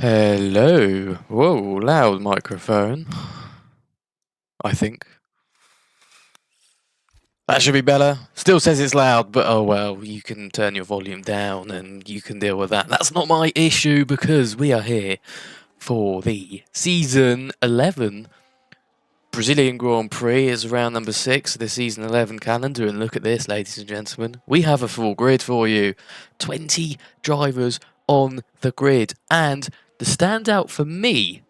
Hello. Whoa, loud microphone. I think. That should be better. Still says it's loud, but oh well, you can turn your volume down and you can deal with that. That's not my issue because we are here for the Season 11 Brazilian Grand Prix. It's round number 6 of the Season 11 calendar, and look at this, ladies and gentlemen. We have a full grid for you. 20 drivers on the grid, and the standout for me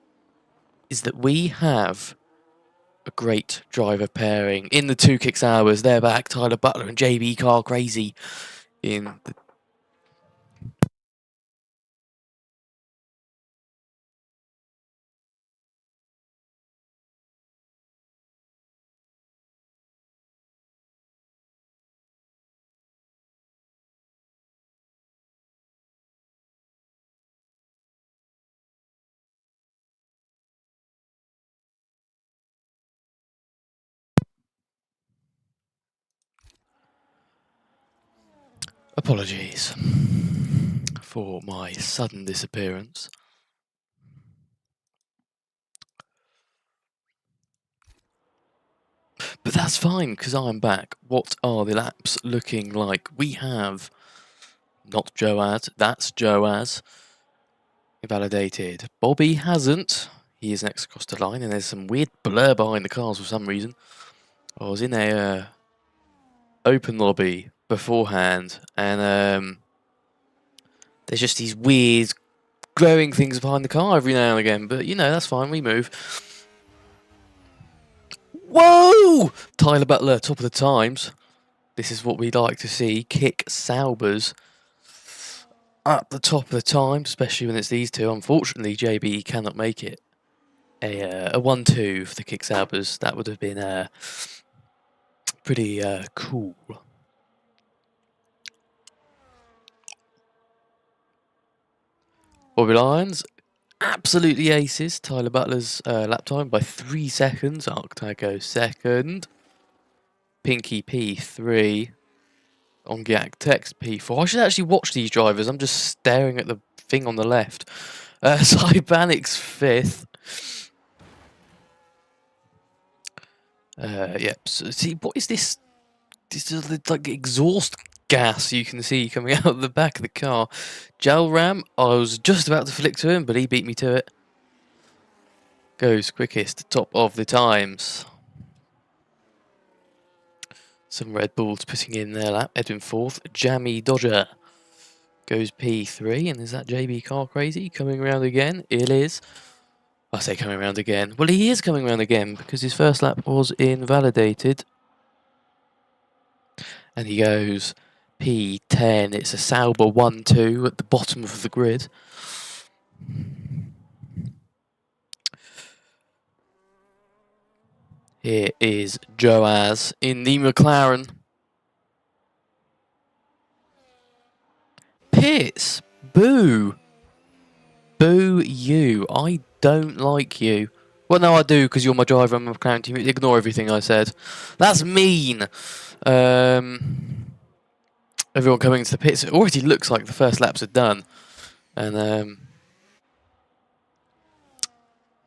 is that we have a great driver pairing in the 2 Kicks Hours. They're back, Tyler Butler and JB Car Crazy in the Apologies for my sudden disappearance. But that's fine, because I'm back. What are the laps looking like? We have not Joaz, that's Joaz. Invalidated. Bobby hasn't. He is next across the line, and there's some weird blur behind the cars for some reason. I was in a open lobby beforehand, and there's just these weird glowing things behind the car every now and again, but you know, that's fine, we move. Whoa! Tyler Butler, top of the times. This is what we'd like to see. Kick Saubers up the top of the time, especially when it's these two. Unfortunately, JB cannot make it. A 1-2 for the Kick Saubers. That would have been pretty cool. Bobby Lyons, absolutely aces. Tyler Butler's lap time by 3 seconds. Arctago second. Pinky P3. Ongiak Text P4. I should actually watch these drivers. I'm just staring at the thing on the left. Cybanic's 5th. Yep. So, see, what is this? This is like exhaust gas you can see coming out of the back of the car. Jalram, I was just about to flick to him, but he beat me to it. Goes quickest, top of the times. Some Red Bulls putting in their lap. Edwin 4th. Jammy Dodger goes P3. And is that JB Car Crazy coming around again? It is. I say coming around again. Well, he is coming around again because his first lap was invalidated. And he goes P10. It's a Sauber 1-2 at the bottom of the grid. Here is Joaz in the McLaren. Pitts, boo. Boo you. I don't like you. Well, no, I do, because you're my driver and my McLaren team. Ignore everything I said. That's mean. Everyone coming into the pits. It already looks like the first laps are done. And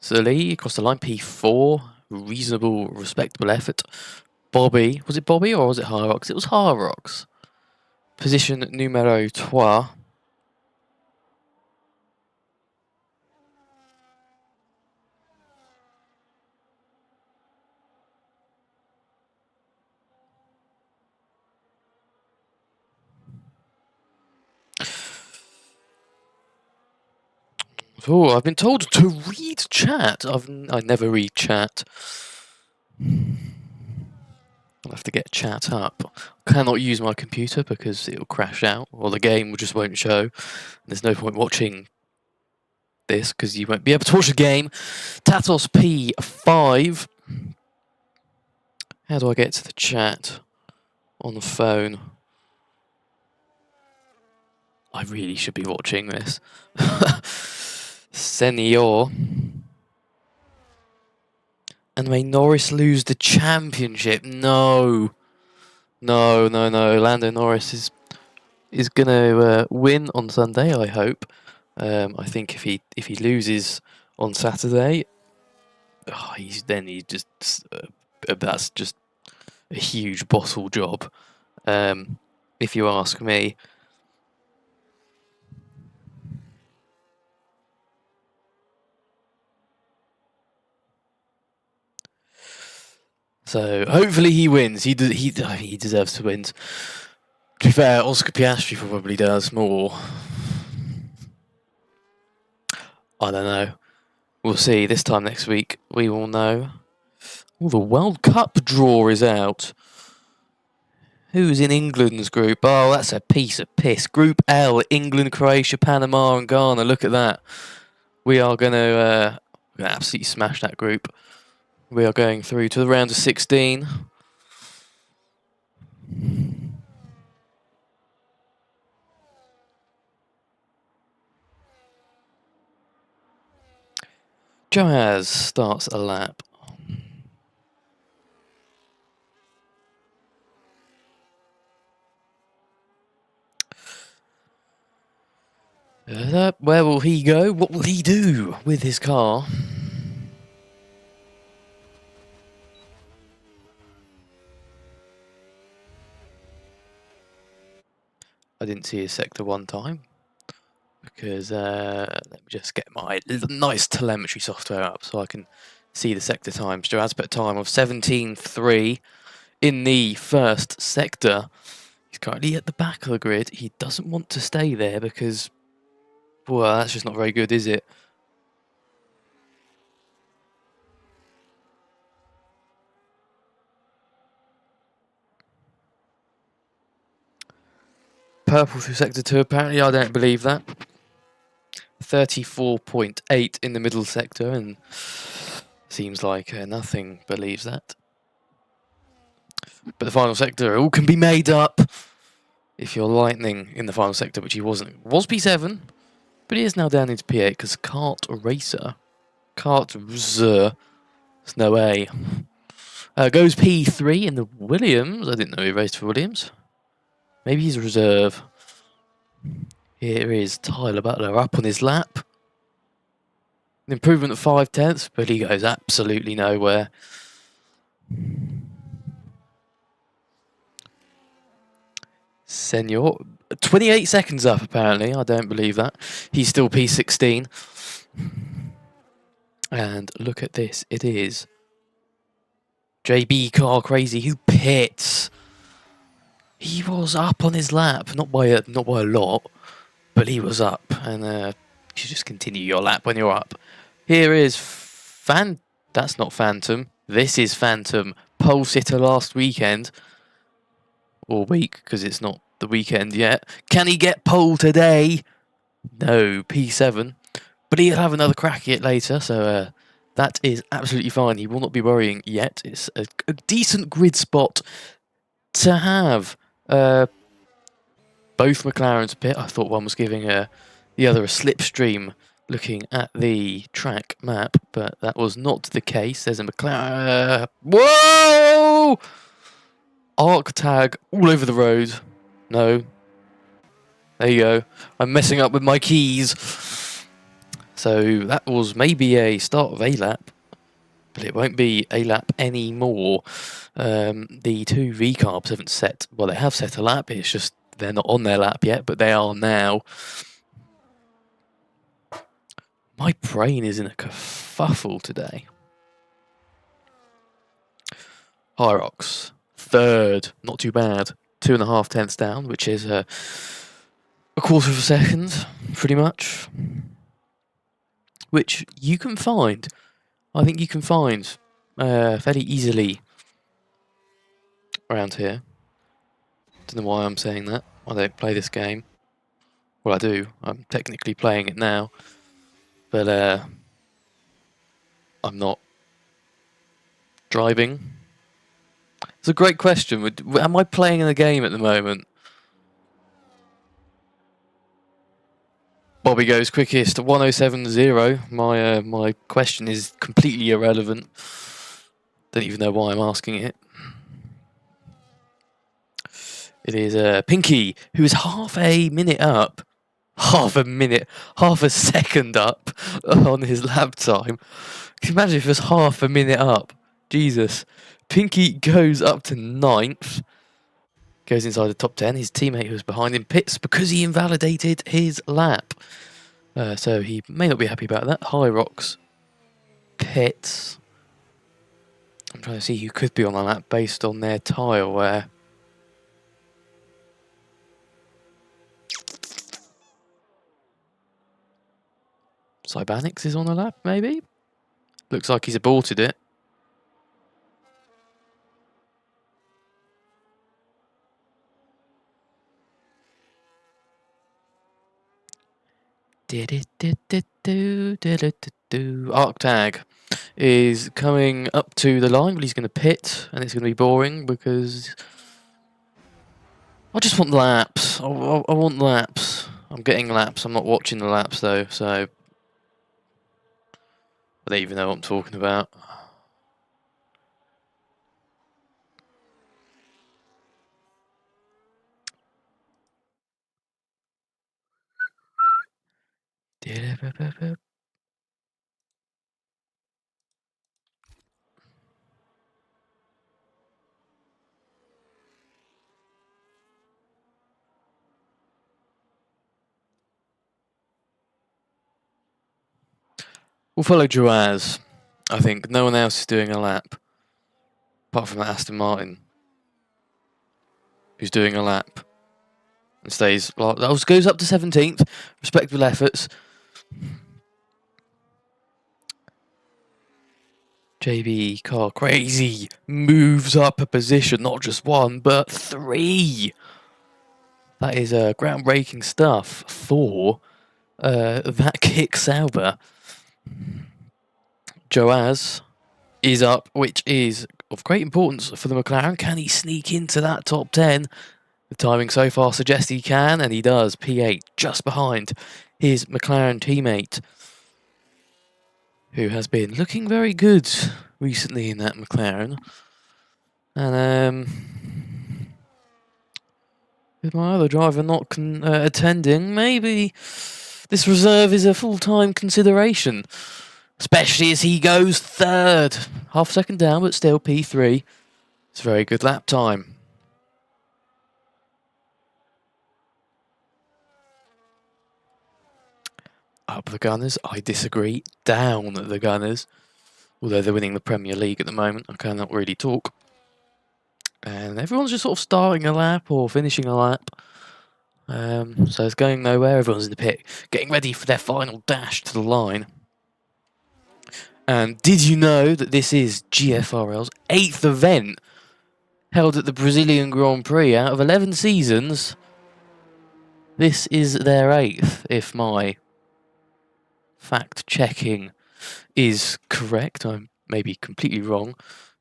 Sully across the line, P4. Reasonable, respectable effort. Bobby. Was it Bobby or was it Harrox? It was Harrox. Position numero 3. Oh, I've been told to read chat. I never read chat. I'll have to get chat up. I cannot use my computer because it'll crash out, or the game just won't show. There's no point watching this because you won't be able to watch the game. Tatos P5. How do I get to the chat on the phone? I really should be watching this. Senior. And may Norris lose the championship? No. No, no, no. Lando Norris is going to win on Sunday, I hope. I think if he loses on Saturday, that's just a huge bottle job, if you ask me. So hopefully he wins. He deserves to win. To be fair, Oscar Piastri probably does more. I don't know. We'll see. This time next week, we will know. Oh, the World Cup draw is out. Who's in England's group? Oh, that's a piece of piss. Group L, England, Croatia, Panama, and Ghana. Look at that. We are going to absolutely smash that group. We are going through to the round of 16. Joaz starts a lap. Where will he go? What will he do with his car? I didn't see his sector one time because let me just get my nice telemetry software up so I can see the sector times. Joaz put a time of 17.3 in the first sector. He's currently at the back of the grid. He doesn't want to stay there because, well, that's just not very good, is it? Purple through sector 2, apparently. I don't believe that. 34.8 in the middle sector, and seems like nothing believes that. But the final sector all can be made up if you're Lightning in the final sector, which he wasn't. Was P7, but he is now down into P8 because Kart Racer. There's no A. Goes P3 in the Williams. I didn't know he raced for Williams. Maybe he's a reserve. Here is Tyler Butler up on his lap. An improvement of 0.5, but he goes absolutely nowhere. Senor, 28 seconds up apparently. I don't believe that. He's still P16. And look at this. It is JB Car Crazy who pits. He was up on his lap, not by a lot, but he was up. And you should just continue your lap when you're up. Here is That's not Phantom. This is Phantom. Pole sitter last weekend. Or week, because it's not the weekend yet. Can he get pole today? No, P7. But he'll have another crack at it later, so that is absolutely fine. He will not be worrying yet. It's a decent grid spot to have. Both McLarens pit. I thought one was giving the other a slipstream looking at the track map, but that was not the case. There's a McLaren. Whoa! Arc tag all over the road. No. There you go. I'm messing up with my keys. So that was maybe a start of a lap, but it won't be a lap anymore. The two V-carbs haven't set, well, they have set a lap, it's just they're not on their lap yet, but they are now. My brain is in a kerfuffle today. Hyrox, third, not too bad. 2.5 tenths down, which is a quarter of a second, pretty much. Which you can find, I think you can find fairly easily around here. Don't know why I'm saying that. I don't play this game. Well, I do. I'm technically playing it now. But I'm not driving. It's a great question. Am I playing in the game at the moment? Bobby goes quickest, 107.0. My question is completely irrelevant. Don't even know why I'm asking it. It is Pinky, who is half a minute up half a minute, half a second up on his lap time. Can you imagine if it was half a minute up? Jesus. Pinky goes up to 9th. Goes inside the top 10. His teammate who was behind him pits because he invalidated his lap. So he may not be happy about that. High Rocks pits. I'm trying to see who could be on the lap based on their tyre wear. Cybanix is on the lap, maybe? Looks like he's aborted it. Arctag is coming up to the line, but he's going to pit, and it's going to be boring because I just want laps. I want laps. I'm getting laps. I'm not watching the laps though, so I don't even know what I'm talking about. We'll follow Joaz. I think no one else is doing a lap, apart from Aston Martin, who's doing a lap and stays. Goes up to 17th. Respectable efforts. JB Car Crazy moves up a position, not just 1, but 3. That is groundbreaking stuff for that kick Sauber. Joaz is up, which is of great importance for the McLaren. Can he sneak into that top 10? The timing so far suggests he can, and he does. P8 just behind his McLaren teammate, who has been looking very good recently in that McLaren. And with my other driver not attending, maybe this reserve is a full-time consideration. Especially as he goes 3rd. Half a second down, but still P3. It's a very good lap time. Up the Gunners. I disagree. Down the Gunners. Although they're winning the Premier League at the moment, I cannot really talk. And everyone's just sort of starting a lap or finishing a lap. So it's going nowhere. Everyone's in the pit, getting ready for their final dash to the line. And did you know that this is GFRL's 8th event held at the Brazilian Grand Prix? Out of 11 seasons, this is their 8th, if my fact-checking is correct. I may be completely wrong.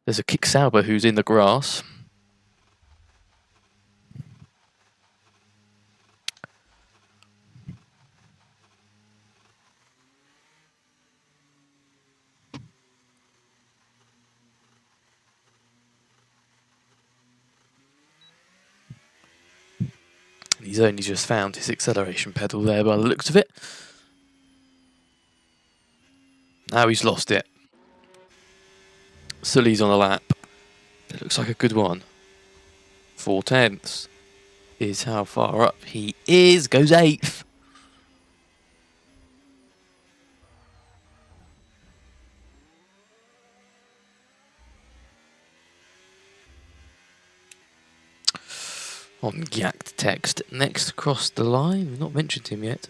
There's a Kick Sauber who's in the grass. He's only just found his acceleration pedal there by the looks of it. Now he's lost it. Sully's on a lap. It looks like a good one. 4/10 is how far up he is. Goes 8th. On Yacked text. Next across the line. We've not mentioned him yet.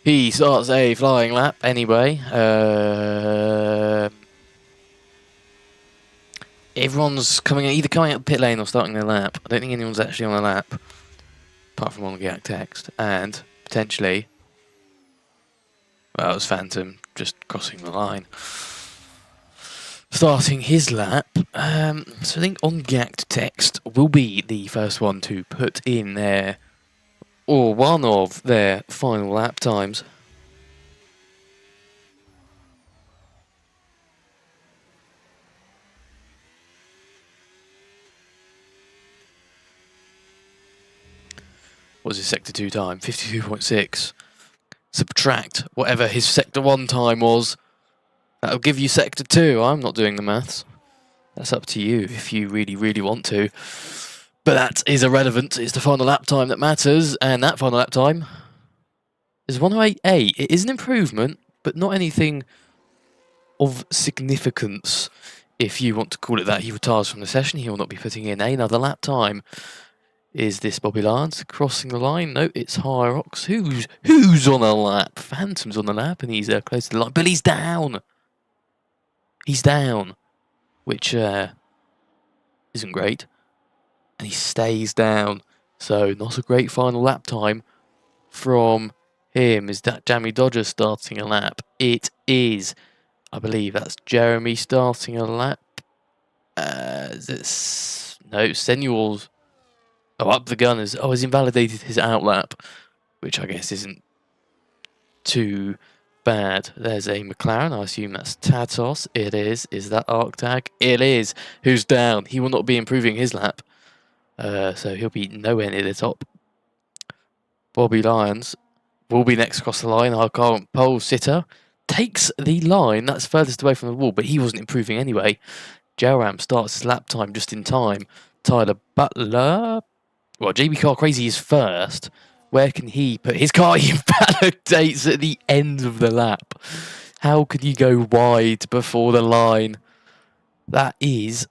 He starts a flying lap anyway. Everyone's either coming out the pit lane or starting their lap. I don't think anyone's actually on a lap, apart from on Yak text, and potentially, well, it was Phantom just crossing the line, starting his lap. So I think on Gacked text will be the first one to put in their or one of their final lap times. What's his sector 2 time? 52.6. Subtract whatever his sector 1 time was. That'll give you sector 2. I'm not doing the maths. That's up to you if you really, really want to. But that is irrelevant. It's the final lap time that matters, and that final lap time is 108.8. It is an improvement, but not anything of significance. If you want to call it that, he retires from the session. He will not be putting in another lap time. Is this Bobby Lyons crossing the line? No, it's Hyrox. Who's on a lap? Phantom's on the lap, and he's close to the line. But he's down. He's down, which isn't great. And he stays down. So not a great final lap time from him. Is that Jamie Dodger starting a lap? It is. I believe that's Jeremy starting a lap. No, Senual's. Oh, up the gunners. Oh, has invalidated his outlap, which I guess isn't too bad. There's a McLaren. I assume that's Tatos. It is. Is that Arctag? It is. Who's down? He will not be improving his lap. So he'll be nowhere near the top. Bobby Lyons will be next across the line. Our current pole sitter takes the line. That's furthest away from the wall, but he wasn't improving anyway. Joram starts his lap time just in time. Tyler Butler. Well, JB Car Crazy is first. Where can he put his car? He validates at the end of the lap. How can you go wide before the line? That is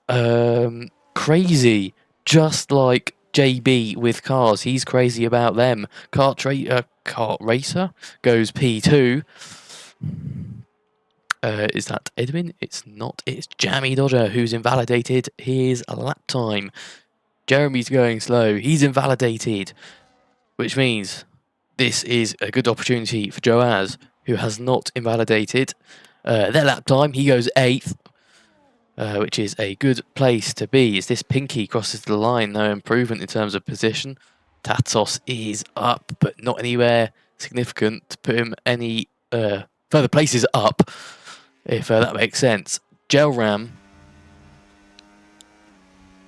crazy. Just like JB with cars, he's crazy about them. Kart Racer goes P2. Is that Edwin? It's not. It's Jamie Dodger who's invalidated his lap time. Jeremy's going slow. He's invalidated, which means this is a good opportunity for Joaz, who has not invalidated their lap time. He goes 8th, which is a good place to be. As this Pinky crosses the line, no improvement in terms of position. Tatos is up, but not anywhere significant to put him any further places up, if that makes sense. Gelram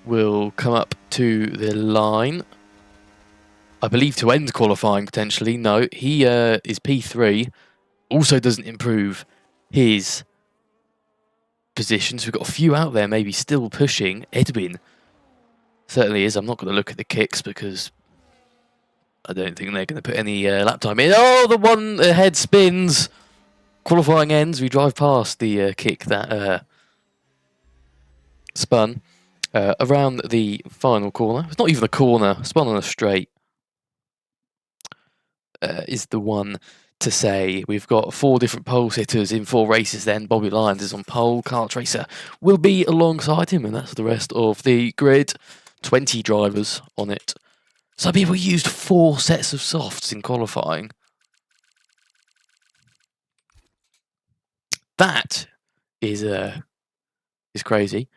will come up to the line, I believe, to end qualifying potentially. No, he is P3. Also doesn't improve his positions. We've got a few out there maybe still pushing. Edwin certainly is. I'm not going to look at the kicks because I don't think they're going to put any lap time in. Oh, the one ahead spins. Qualifying ends. We drive past the kick that spun around the final corner. It's not even a corner. Spun on a straight is the one to say. We've got 4 different pole sitters in 4 races then. Bobby Lyons is on pole. Kart Racer will be alongside him, and that's the rest of the grid. 20 drivers on it. Some people used 4 sets of softs in qualifying. That is crazy.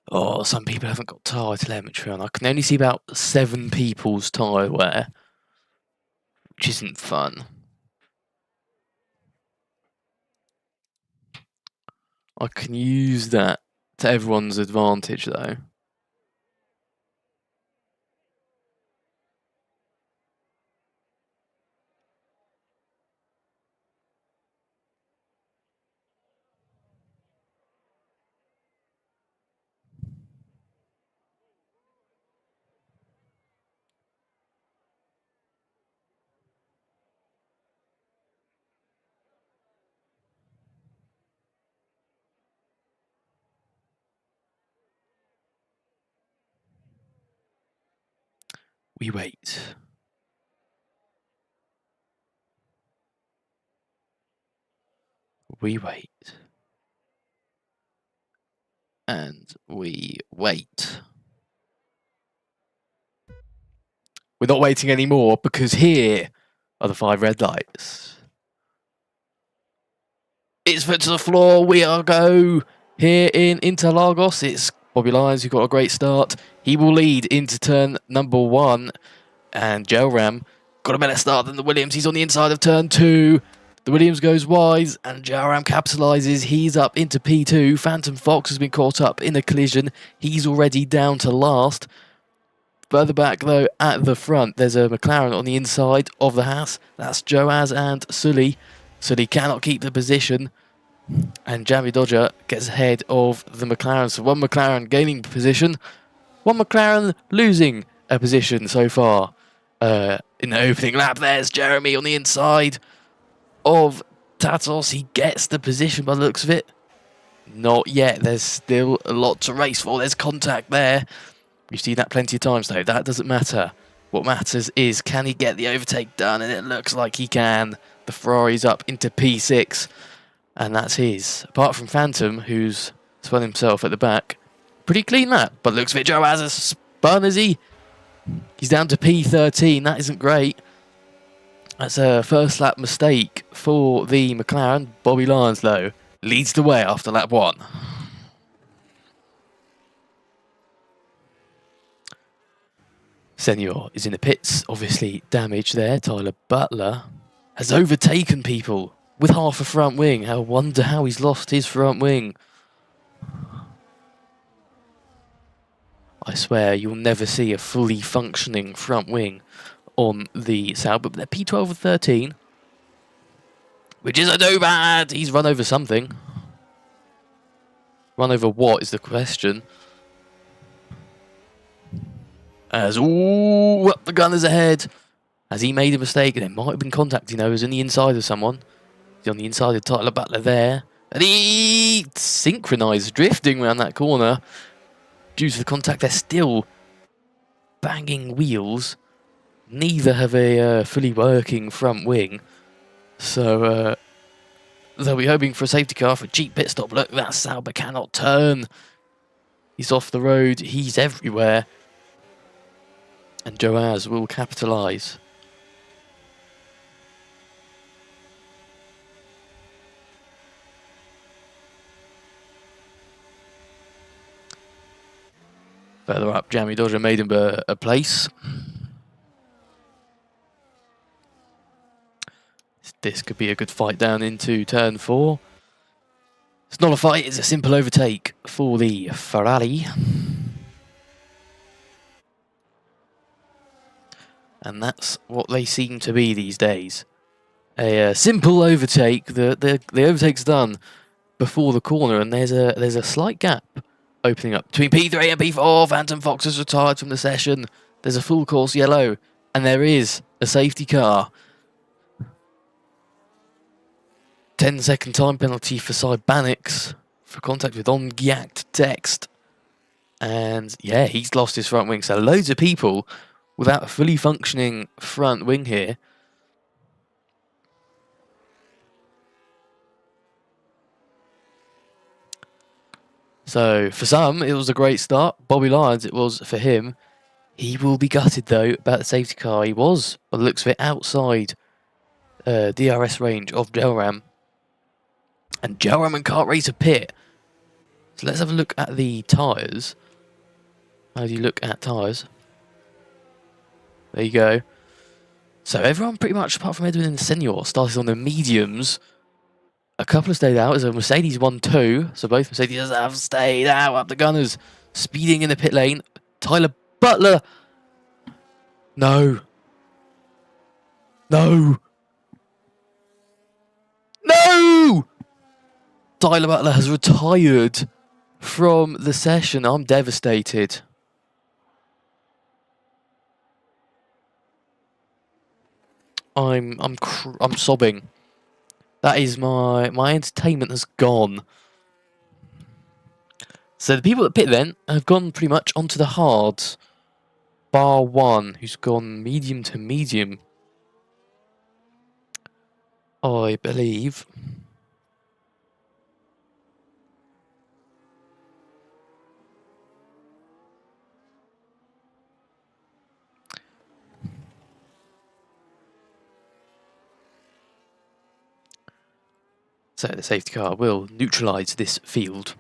Oh, some people haven't got tyre telemetry on. I can only see about 7 people's tyre wear, which isn't fun. I can use that to everyone's advantage, though. We wait. We wait. And we wait. We're not waiting anymore because here are the 5 red lights. It's put to the floor. We are go here in Interlagos. It's Bobby Lyons who got a great start. He will lead into turn number 1. And Gelram got a better start than the Williams. He's on the inside of turn 2. The Williams goes wise and Gelram capitalises. He's up into P2. Phantom Fox has been caught up in a collision. He's already down to last. Further back, though, at the front, there's a McLaren on the inside of the Haas. That's Joaz and Sully. Sully cannot keep the position. And Jamie Dodger gets ahead of the McLaren. So one McLaren gaining position. One McLaren losing a position so far. In the opening lap, there's Jeremy on the inside of Tatos. He gets the position by the looks of it. Not yet. There's still a lot to race for. There's contact there. We've seen that plenty of times, though. That doesn't matter. What matters is, can he get the overtake done? And it looks like he can. The Ferrari's up into P6. And that's his. Apart from Phantom, who's spun himself at the back. Pretty clean lap. But looks like Joe has a spun, is he? He's down to P13. That isn't great. That's a first lap mistake for the McLaren. Bobby Lyons, though, leads the way after lap 1. Senior is in the pits, obviously damaged there. Tyler Butler has overtaken people with half a front wing. I wonder how he's lost his front wing. I swear you'll never see a fully functioning front wing on the Sauber, but they're P12 and 13, which is a no bad. He's run over something. Run over what is the question? As up the gun is ahead. Has he made a mistake? There might have been contact, you know. He was on the inside of someone. He's on the inside of Tyler Butler there. And he synchronised, drifting around that corner. Due to the contact, they're still banging wheels. Neither have a fully working front wing. So they'll be hoping for a safety car for a cheap pit stop. Look, that Sauber cannot turn. He's off the road. He's everywhere. And Joaz will capitalise. Further up, Jamie Dodger made him a place. This could be a good fight down into turn 4. It's not a fight, it's a simple overtake for the Ferrari. And that's what they seem to be these days. A simple overtake. The overtake's done before the corner, and there's a slight gap opening up between P3 and P4. Phantom Fox has retired from the session. There's a full course yellow, and there is a safety car. 10-second time penalty for Cybanix for contact with on-Giact text. And yeah, he's lost his front wing. So loads of people without a fully functioning front wing here. So for some, it was a great start. Bobby Lyons, it was for him. He will be gutted, though, about the safety car. He was, by the looks of it, outside DRS range of Gelram. And Gelram and Kart Racer pit. So let's have a look at the tyres. How do you look at tyres? There you go. So everyone pretty much, apart from Edwin and Senior, started on the mediums. A couple have stayed out. So Mercedes 1-2. So both Mercedes have stayed out. Up the Gunners. Speeding in the pit lane. Tyler Butler. No. No. No! Tyler Butler has retired from the session. I'm devastated. I'm sobbing. That is my entertainment has gone. So the people at pit then have gone pretty much onto the hards. Bar one, who's gone medium to medium. I believe. So the safety car will neutralise this field.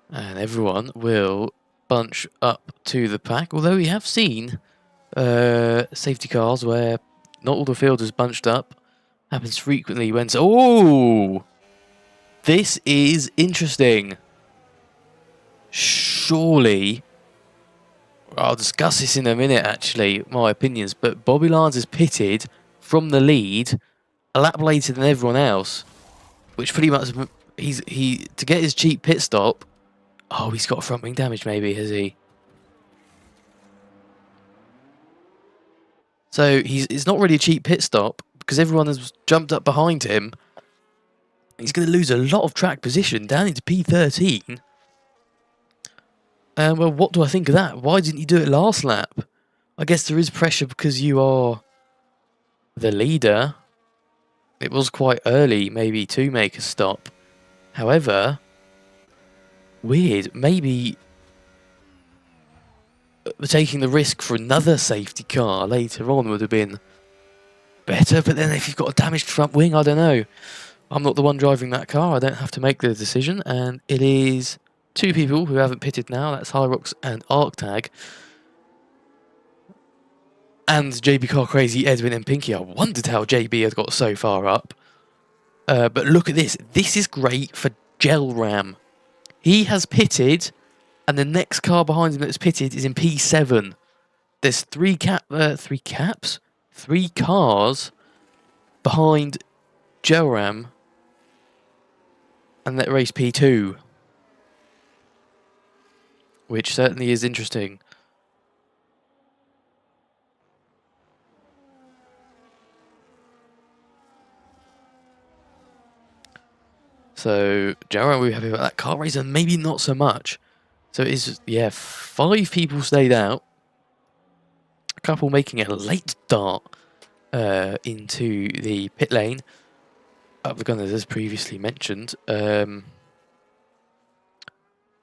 And everyone will bunch up to the pack, although we have seen safety cars where not all the field is bunched up. Happens frequently when... Oh! This is interesting. Surely... I'll discuss this in a minute, actually, my opinions, but Bobby Lance is pitted from the lead a lap later than everyone else, which pretty much... to get his cheap pit stop... Oh, he's got front wing damage, maybe, has he? So it's not really a cheap pit stop because everyone has jumped up behind him. He's going to lose a lot of track position down into P13. Well, what do I think of that? Why didn't you do it last lap? I guess there is pressure because you are the leader. It was quite early, maybe, to make a stop. However, weird. Maybe taking the risk for another safety car later on would have been better. But then if you've got a damaged front wing, I don't know. I'm not the one driving that car. I don't have to make the decision. And it is two people who haven't pitted now. That's Hyrox and Arctag. And JB Car Crazy, Edwin and Pinky. I wondered how JB had got so far up. But look at this. This is great for Gel Ram. He has pitted, and the next car behind him that's pitted is in P7. There's three cars behind Gel Ram, and that race P2, which certainly is interesting. So, Gel we're happy about that. Car racer, maybe not so much. So it is, yeah, 5 people stayed out. A couple making a late dart into the pit lane. Up the gunners, as previously mentioned. Well,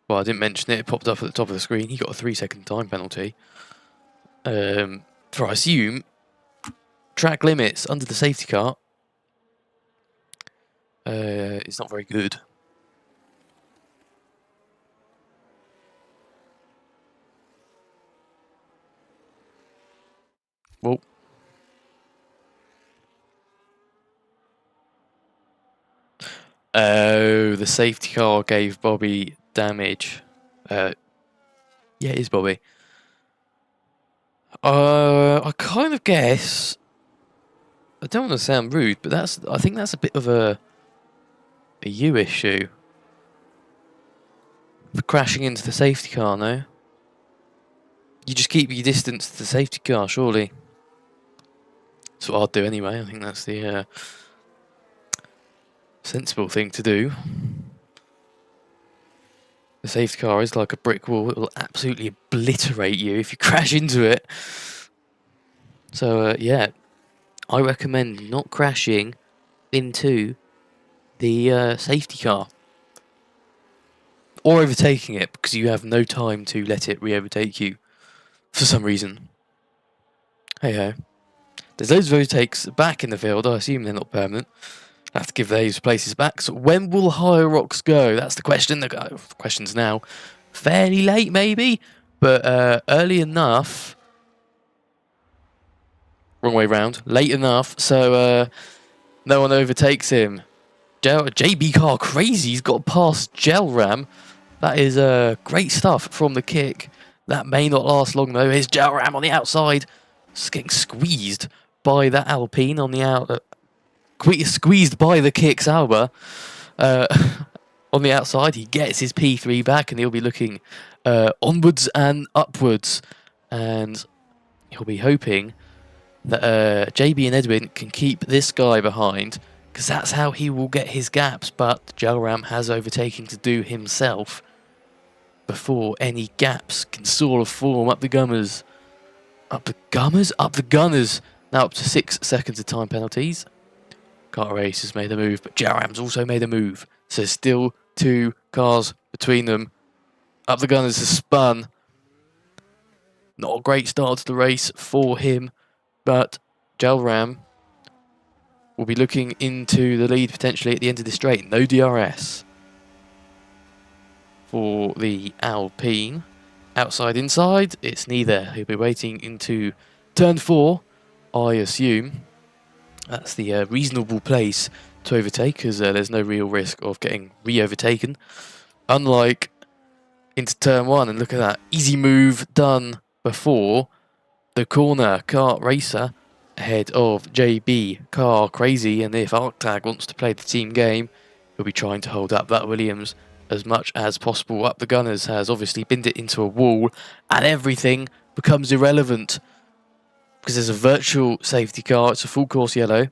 I didn't mention it. It popped up at the top of the screen. He got a 3-second time penalty. For, I assume, track limits under the safety car. It's not very good. Well, oh, the safety car gave Bobby damage. Yeah, it is Bobby. I kind of guess. I don't want to sound rude, but I think that's a bit of a you issue. For crashing into the safety car, no? You just keep your distance to the safety car, surely. That's what I'd do anyway. I think that's the sensible thing to do. The safety car is like a brick wall. It will absolutely obliterate you if you crash into it. So, yeah. I recommend not crashing into the safety car. Or overtaking it, because you have no time to let it re-overtake you. For some reason. Hey-ho. There's loads of overtakes back in the field. I assume they're not permanent. I have to give those places back. So when will Hyrox go? That's the question. The question's now fairly late, maybe, but early enough. Wrong way round. Late enough, so no one overtakes him. JB Car Crazy's got past Gel Ram. That is great stuff from the kick. That may not last long though. Here's Gel Ram on the outside. Just getting squeezed by that Alpine on the out. Squeezed by the kick Sauber. On the outside, he gets his P3 back and he'll be looking onwards and upwards. And he'll be hoping that JB and Edwin can keep this guy behind, because that's how he will get his gaps. But Gel Ram has overtaking to do himself before any gaps can sort of form. Up the Gummers. Up the Gummers? Up the Gunners. Now up to 6 seconds of time penalties. Car Race has made a move, but Gel Ram's also made a move. So still 2 cars between them. Up the Gunners has spun. Not a great start to the race for him, but Jalram will be looking into the lead potentially at the end of the straight. No DRS for the Alpine. Outside, inside, it's neither. He'll be waiting into turn 4, I assume. That's the reasonable place to overtake, as there's no real risk of getting re-overtaken. Unlike into turn 1, and look at that, easy move done before the corner. Kart Racer ahead of JB Car Crazy, and if Arctag wants to play the team game, he'll be trying to hold up that Williams as much as possible. Up the Gunners has obviously binned it into a wall, and everything becomes irrelevant because there's a virtual safety car. It's a full course yellow.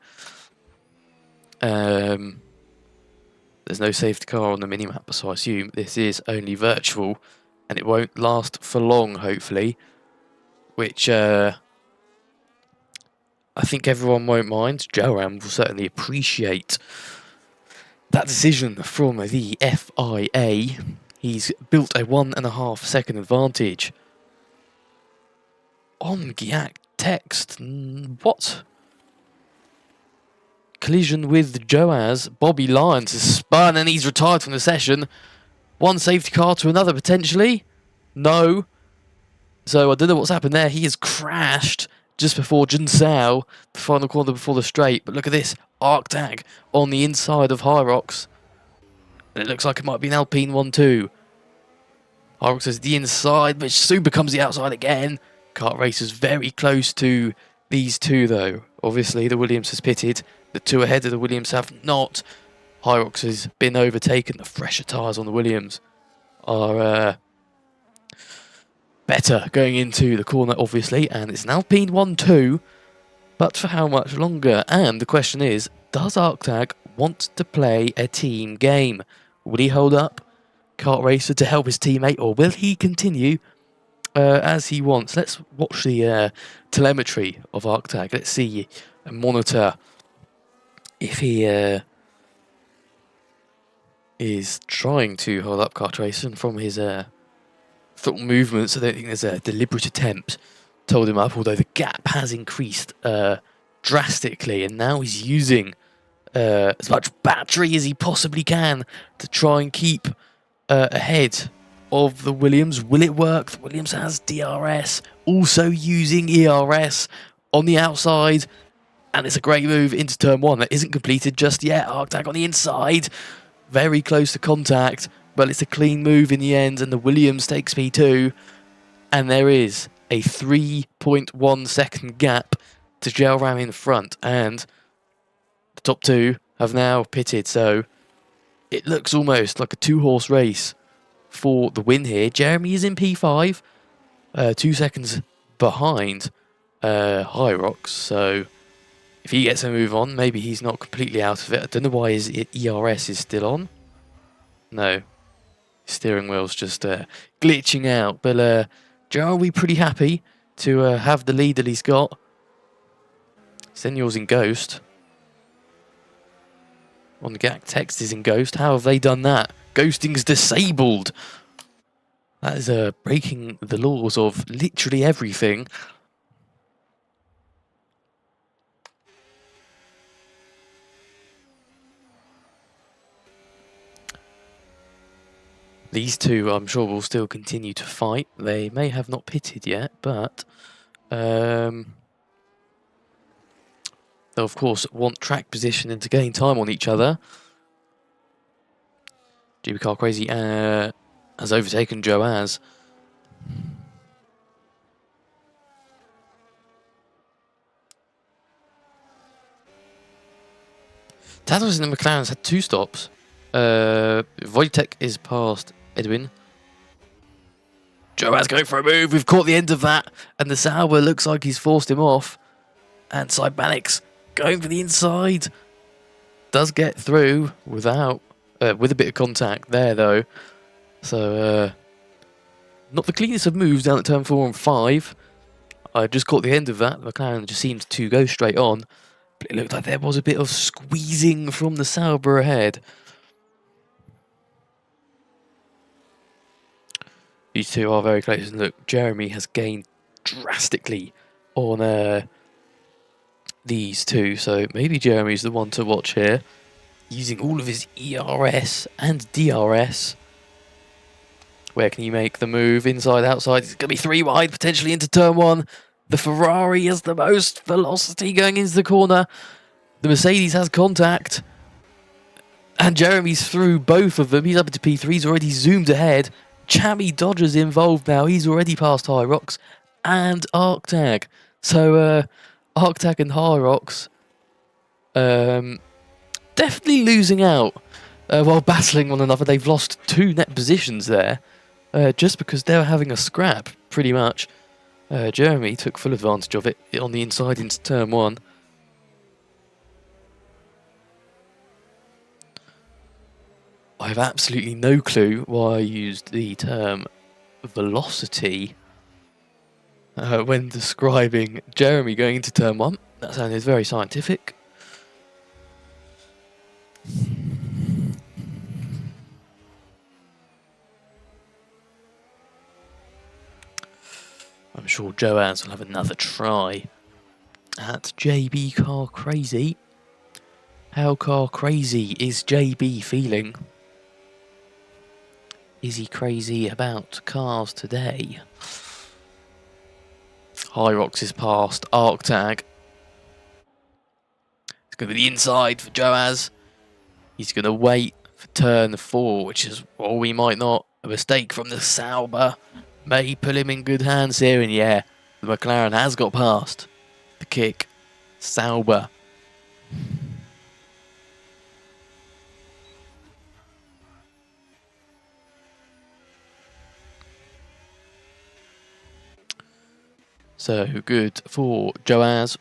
There's no safety car on the minimap, so I assume this is only virtual, and it won't last for long, hopefully, which I think everyone won't mind. Joram will certainly appreciate that decision from the FIA. He's built a 1.5 second advantage on Giak Text. What? Collision with Joaz. Bobby Lyons has spun and he's retired from the session. One safety car to another potentially. No. So I don't know what's happened there. He has crashed just before Jinsao, the final corner before the straight. But look at this. Arctag on the inside of Hyrox. And it looks like it might be an Alpine 1-2. Hyrox is the inside, which soon becomes the outside again. Kart Racers very close to these two, though. Obviously, the Williams has pitted. The two ahead of the Williams have not. Hyrox has been overtaken. The fresher tyres on the Williams are better going into the corner, obviously. And it's an Alpine 1-2. But for how much longer? And the question is, does Arctag want to play a team game? Will he hold up Kart Racer to help his teammate, or will he continue as he wants? Let's watch the telemetry of Arctag. Let's see and monitor if he is trying to hold up Kart Racer. And from his foot movements, I don't think there's a deliberate attempt to hold him up, although the gap has increased drastically, and now he's using as much battery as he possibly can to try and keep ahead of the Williams. Will it work? The Williams has DRS, also using ERS on the outside, and it's a great move into turn 1 that isn't completed just yet. Arctag on the inside, very close to contact, but it's a clean move in the end, and the Williams takes P2, and there is a 3.1 second gap to Jalram in front, and the top two have now pitted, so it looks almost like a two-horse race for the win here. Jeremy is in P5, 2 seconds behind Hyrox, so if he gets a move on, maybe he's not completely out of it. I don't know why his ERS is still on. No, steering wheel's just glitching out, but Joe will be pretty happy to have the lead that he's got. Senior's in Ghost. On Gak Text is in Ghost. How have they done that? Ghosting's disabled. That is breaking the laws of literally everything. These two, I'm sure, will still continue to fight. They may have not pitted yet, but they'll, of course, want track position and to gain time on each other. GB Car Crazy has overtaken Joaz. Tados in the McLaren's had 2 stops. Wojtek is past Edwin. Joaz going for a move. We've caught the end of that, and the Sauber looks like he's forced him off. And Cybanix going for the inside. Does get through without with a bit of contact there, though. So not the cleanest of moves down at turn 4 and 5. I just caught the end of that. McLaren just seemed to go straight on, but it looked like there was a bit of squeezing from the Sauber ahead. These two are very close, and look, Jeremy has gained drastically on these two, so maybe Jeremy's the one to watch here, using all of his ERS and DRS. Where can he make the move? Inside, outside. It's going to be 3 wide, potentially into turn 1. The Ferrari has the most velocity going into the corner. The Mercedes has contact. And Jeremy's through both of them. He's up into P3. He's already zoomed ahead. Chammy Dodger's involved now. He's already passed Hyrox and Arctag. So, Arctag and Hyrox definitely losing out while battling one another. They've lost 2 net positions there just because they were having a scrap, pretty much. Jeremy took full advantage of it on the inside into turn 1. I have absolutely no clue why I used the term velocity when describing Jeremy going into turn 1. That sounded very scientific. I'm sure Joaz will have another try at JB Car Crazy. How car crazy is JB feeling? Is he crazy about cars today? Hyrox is past Arctag. It's going to be the inside for Joaz. He's going to wait for turn 4, which is, well, we might not. A mistake from the Sauber may put him in good hands here. And yeah, the McLaren has got past the kick. Sauber. So good for Joaz.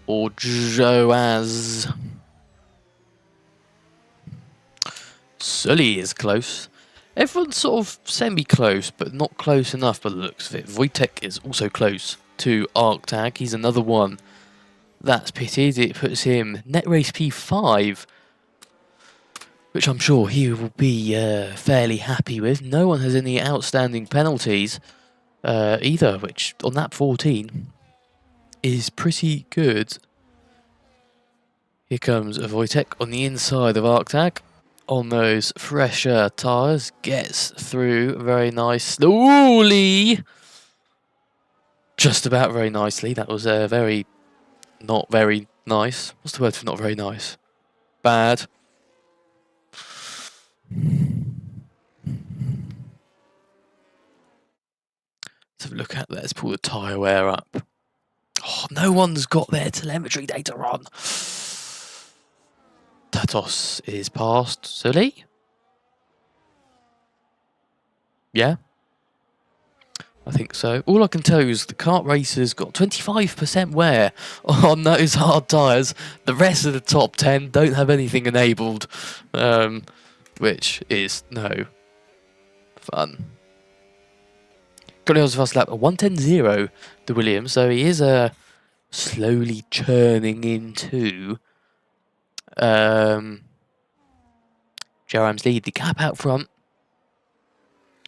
Or Joaz. Sully is close. Everyone's sort of semi-close, but not close enough by the looks of it. Wojtek is also close to Arctag. He's another one that's pitted. It puts him net race P5, which I'm sure he will be fairly happy with. No one has any outstanding penalties either, which on that 14 is pretty good. Here comes Wojtek on the inside of Arctag. On those fresher tyres, gets through very nicely. Just about very nicely. That was very, not very nice. What's the word for not very nice? Bad. Let's have a look at that. Let's pull the tyre wear up. Oh, no one's got their telemetry data on. Tatos is past Sully. Yeah, I think so. All I can tell you is the kart racers got 25% wear on those hard tyres. The rest of the top 10 don't have anything enabled, which is no fun. Got first lap, a 1:10.0 to Williams, so he is slowly churning into Jerome's lead. The gap out front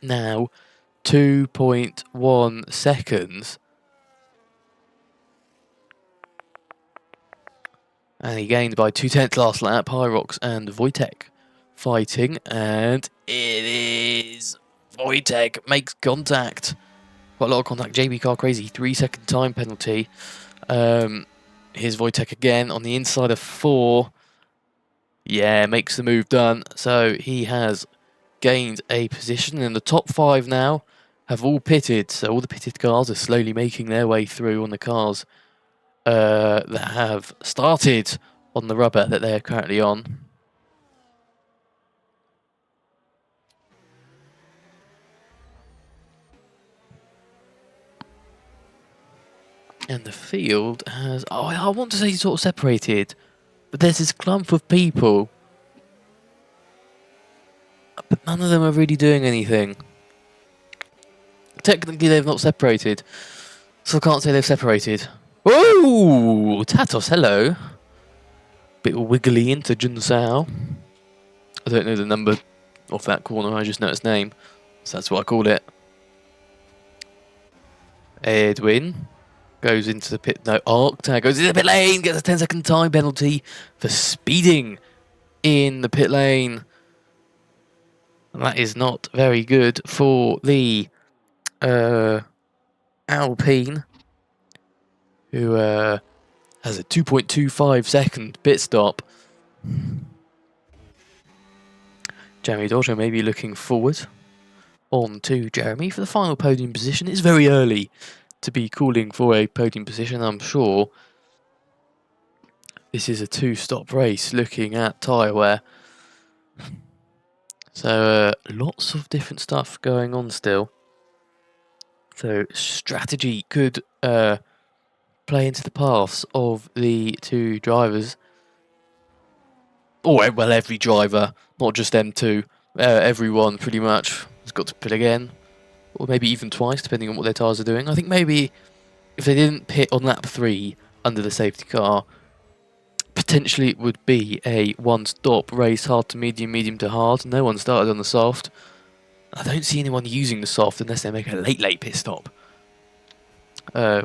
now 2.1 seconds. And he gained by 2/10 last lap. Hyrox and Wojtek fighting, and it is Wojtek makes contact. Quite a lot of contact. JB Car Crazy, 3-second time penalty. Here's Wojtek again on the inside of 4. Yeah, makes the move done. So he has gained a position in the top 5 now. Have all pitted. So all the pitted cars are slowly making their way through on the cars that have started on the rubber that they are currently on. And the field has... Oh, I want to say sort of separated. But there's this clump of people. But none of them are really doing anything. Technically, they've not separated. So I can't say they've separated. Whoa! Tatos, hello. Bit wiggly into Junsao. I don't know the number off that corner. I just know its name. So that's what I call it. Edwin goes into the pit. No, Arctag goes into the pit lane, gets a 10-second time penalty for speeding in the pit lane. And that is not very good for the Alpine, who has a 2.25 second pit stop. Jeremy Dodger may be looking forward on to Jeremy for the final podium position. It's very early to be calling for a podium position, I'm sure. This is a two-stop race looking at tyre wear. So lots of different stuff going on still. So strategy could play into the paths of the two drivers. Or, well, every driver, not just them two. Everyone pretty much has got to pit again. Or maybe even twice, depending on what their tyres are doing. I think maybe if they didn't pit on lap 3 under the safety car, potentially it would be a one-stop race, hard to medium, medium to hard. No one started on the soft. I don't see anyone using the soft unless they make a late pit stop.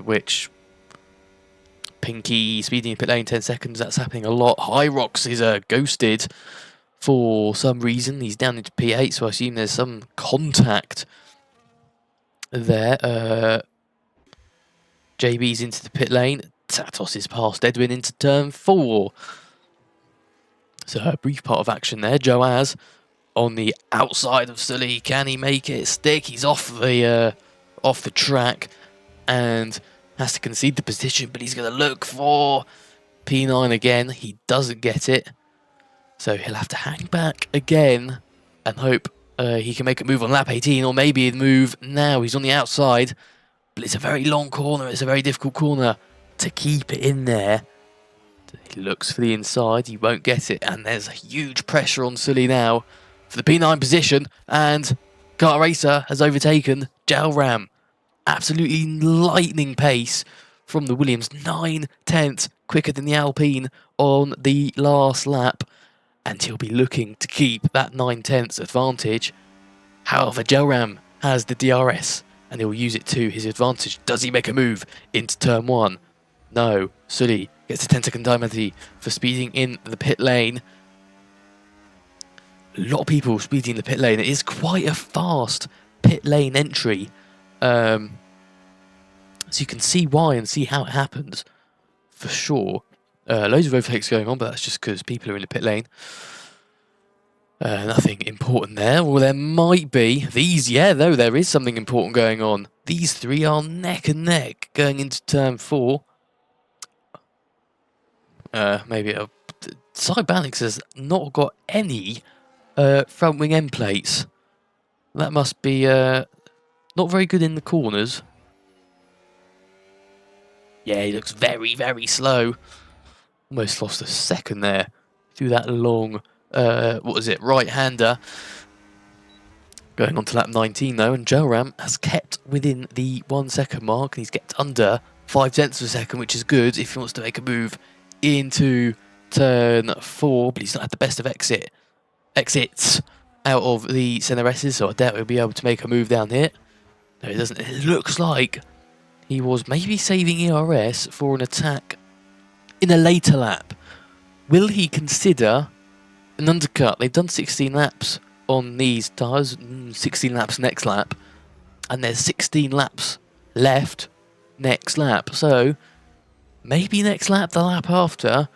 Which, Pinky speeding in pit lane 10 seconds, that's happening a lot. Hyrox is ghosted for some reason. He's down into P8, so I assume there's some contact there. JB's into the pit lane. Tatos is past Edwin into turn 4. So a brief part of action there. Joaz on the outside of Sully. Can he make it stick? He's off the track and has to concede the position, but he's going to look for P9 again. He doesn't get it, so he'll have to hang back again and hope he can make a move on lap 18, or maybe a move now. He's on the outside, but it's a very long corner. It's a very difficult corner to keep it in there. He looks for the inside. He won't get it, and there's a huge pressure on Sully now for the P9 position, and Kart Racer has overtaken Jalram. Absolutely lightning pace from the Williams, 9/10 quicker than the Alpine on the last lap, and he'll be looking to keep that 9/10 advantage. However, Jalram has the DRS and he'll use it to his advantage. Does he make a move into turn 1? No. Sully gets a 10-second time penalty for speeding in the pit lane. A lot of people speeding in the pit lane. It is quite a fast pit lane entry. So you can see why and see how it happens, for sure. Loads of overtakes going on, but that's just because people are in the pit lane. Nothing important there. Well, there might be. These, yeah, though, there is something important going on. These three are neck and neck going into turn 4. Maybe Side Balix has not got any front wing end plates. That must be not very good in the corners. Yeah, he looks very, very slow. Almost lost a second there through that long, what was it, right-hander. Going on to lap 19 though, and Jalram has kept within the 1 second mark, and he's kept under 0.5 of a second, which is good if he wants to make a move into turn 4, but he's not had the best of exits out of the centre S's, so I doubt he'll be able to make a move down here. No, it doesn't. It looks like he was maybe saving ERS for an attack in a later lap. Will he consider an undercut? They've done 16 laps on these tyres, 16 laps next lap, and there's 16 laps left next lap. So maybe next lap, the lap after,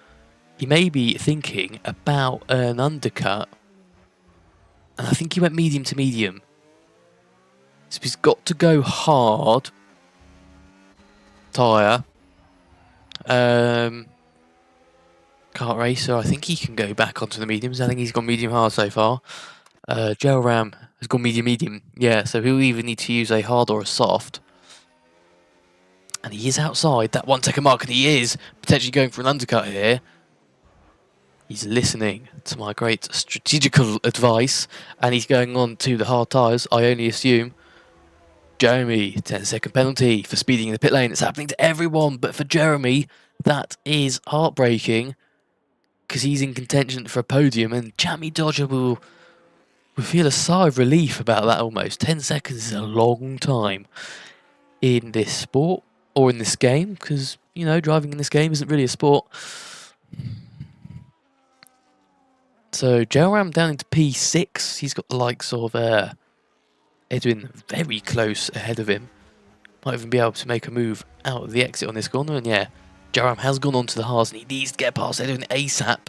he may be thinking about an undercut. And I think he went medium to medium. So he's got to go hard tyre. Kart Racer, I think he can go back onto the mediums. I think he's gone medium hard so far. Jalram has gone medium. Yeah, so he'll either need to use a hard or a soft. And he is outside that 1 second mark, and he is potentially going for an undercut here. He's listening to my great strategical advice, and he's going on to the hard tyres, I only assume. Jeremy, 10-second penalty for speeding in the pit lane. It's happening to everyone, but for Jeremy, that is heartbreaking, because he's in contention for a podium, and Jamie Dodger will feel a sigh of relief about that almost. 10 seconds is a long time. in this sport or in this game, because, you know, driving in this game isn't really a sport. So Jalram down into P6. He's got the likes of Edwin very close ahead of him. Might even be able to make a move out of the exit on this corner. And yeah, Jalram has gone on to the hards and he needs to get past Edwin ASAP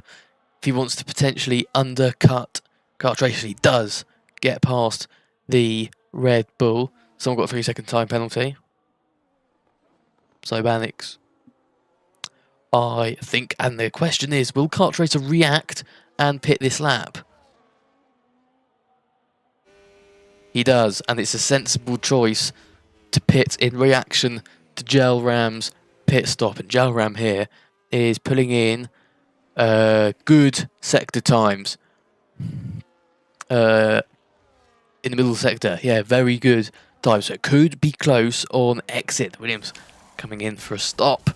if he wants to potentially undercut Kart Racer. He does get past the Red Bull. Someone got a 3-second time penalty. So Banix, I think, and the question is, will Kart Racer react and pit this lap? He does, and it's a sensible choice to pit in reaction to Jalram's pit stop. And Jalram here is pulling in good sector times. In the middle sector, yeah, very good time. So it could be close on exit. Williams coming in for a stop.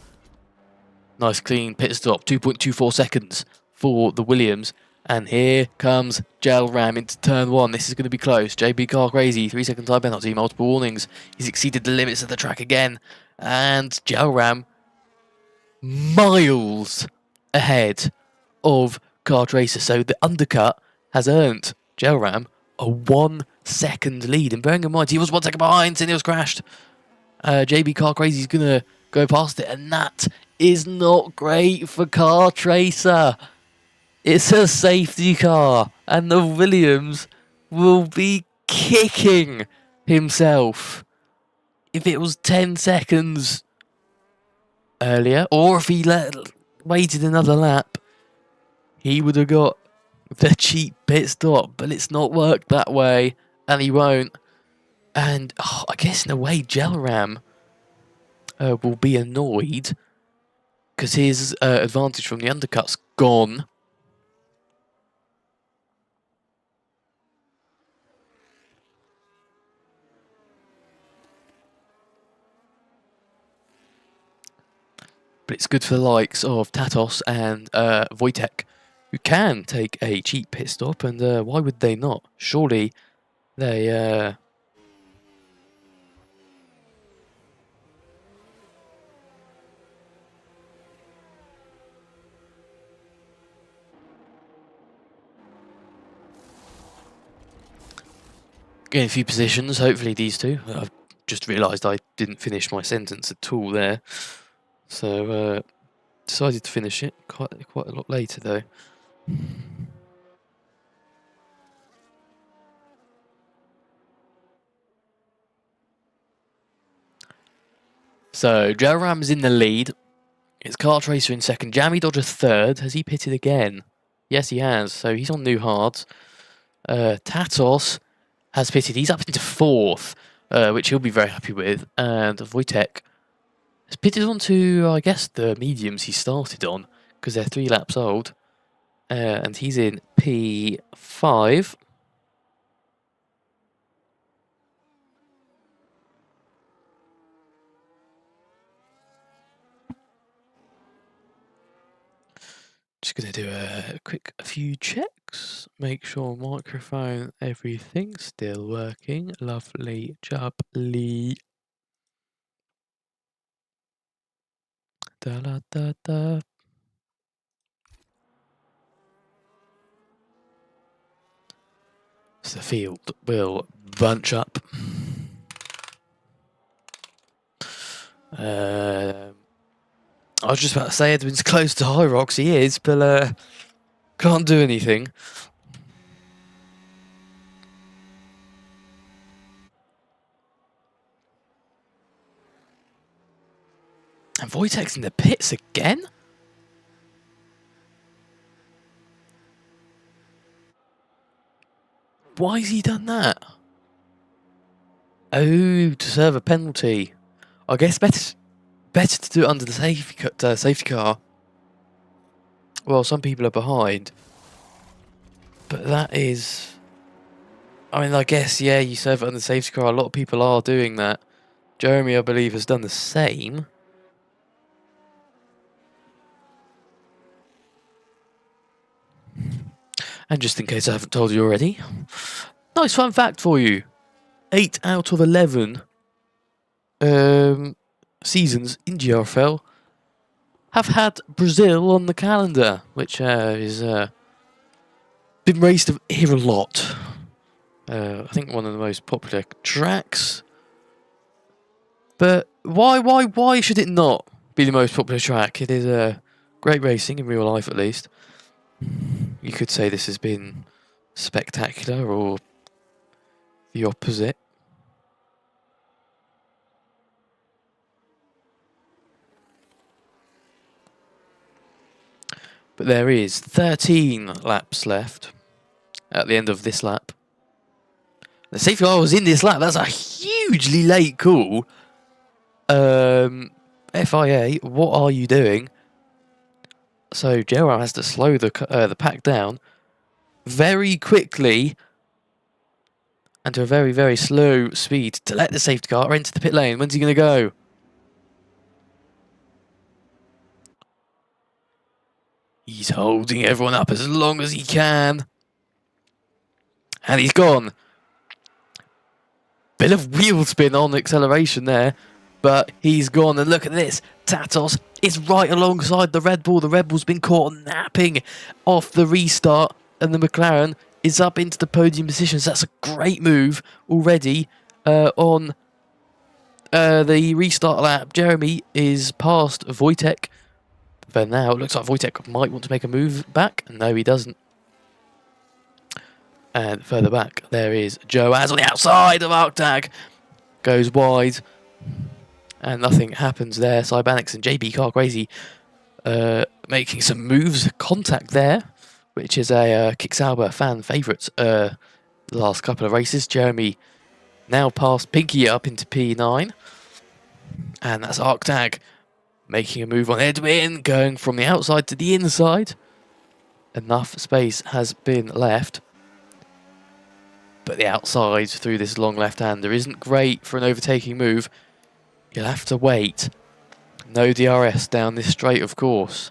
Nice clean pit stop, 2.24 seconds for the Williams. And here comes Jalram into turn 1. This is going to be close. JB Car Crazy, 3-second time penalty, multiple warnings. He's exceeded the limits of the track again. And Jalram miles ahead of Kart Racer. So the undercut has earned Jalram a 1-second lead. And bearing in mind, he was 1 second behind, and he was crashed. JB Car Crazy is going to go past it, and that is not great for Kart Racer. It's a safety car, and the Williams will be kicking himself if it was 10 seconds earlier, or if he waited another lap. He would have got the cheap pit stop, but it's not worked that way, and he won't. And I guess in a way, Jalram will be annoyed because his advantage from the undercut's gone. But it's good for the likes of Tatos and Wojtek, who can take a cheap pit stop, and why would they not? Surely they... Getting a few positions, hopefully these two. I've just realised I didn't finish my sentence at all there. So, decided to finish it quite a lot later, though. So, Jalram is in the lead. It's Kart Racer in second. Jammy Dodger third. Has he pitted again? Yes, he has. So, he's on new hards. Tatos has pitted. He's up into fourth, which he'll be very happy with. And Wojtek has pitted onto, I guess, the mediums he started on, because they're 3 laps old. And he's in P5. Just going to do a few checks. Make sure microphone, everything's still working. Lovely jubbly. Da da da da. So the field will bunch up. I was just about to say Edwin's close to High Rocks. He is, but can't do anything. And Wojtek's in the pits again? Why has he done that? Oh, to serve a penalty. I guess better to do it under the safety car. Well, some people are behind. But that is... I mean, I guess, yeah, you serve it under the safety car. A lot of people are doing that. Jeremy, I believe, has done the same. And just in case I haven't told you already, nice fun fact for you. 8 out of 11 seasons in GFRL have had Brazil on the calendar, which is been raced here a lot. I think one of the most popular tracks. But why should it not be the most popular track? It is great racing in real life, at least. You could say this has been spectacular or the opposite. But there is 13 laps left at the end of this lap. The safety car was in this lap. That's a hugely late call. FIA, what are you doing? So GFRL has to slow the pack down very quickly and to a very, very slow speed to let the safety car enter the pit lane. When's he going to go? He's holding everyone up as long as he can. And he's gone. Bit of wheel spin on acceleration there. But he's gone. And look at this. Tatos is right alongside the Red Bull. The Red Bull's been caught napping off the restart. And the McLaren is up into the podium positions. That's a great move already on the restart lap. Jeremy is past Wojtek. But now it looks like Wojtek might want to make a move back. No, he doesn't. And further back, there is Joaz on the outside of Arctag. Goes wide. And nothing happens there. Cybanics and JB Car Crazy making some moves. Contact there, which is a Kicksauber fan favourite the last couple of races. Jeremy now past Pinky up into P9. And that's Arctag making a move on Edwin, going from the outside to the inside. Enough space has been left. But the outside through this long left-hander isn't great for an overtaking move. You'll have to wait. No DRS down this straight, of course.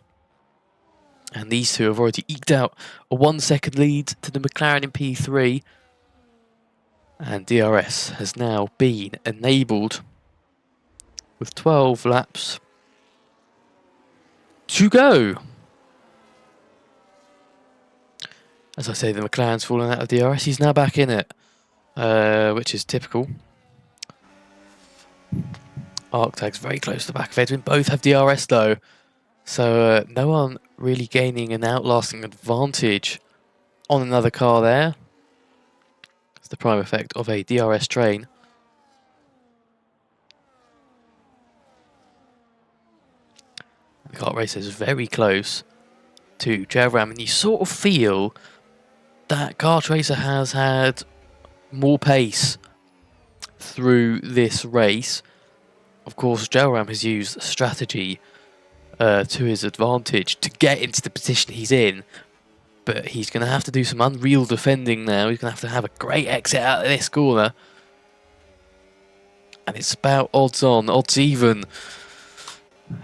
And these two have already eked out a 1 second lead to the McLaren in P3. And DRS has now been enabled with 12 laps to go. As I say, the McLaren's fallen out of DRS. He's now back in it, which is typical. Arctag's very close to the back of Edwin. Both have DRS though. So no one really gaining an outlasting advantage on another car there. It's the prime effect of a DRS train. The kart racer is very close to GFRL, and you sort of feel that kart racer has had more pace through this race. Of course, GFRL has used strategy to his advantage to get into the position he's in, but he's going to have to do some unreal defending now. He's going to have a great exit out of this corner, and it's about odds on, odds even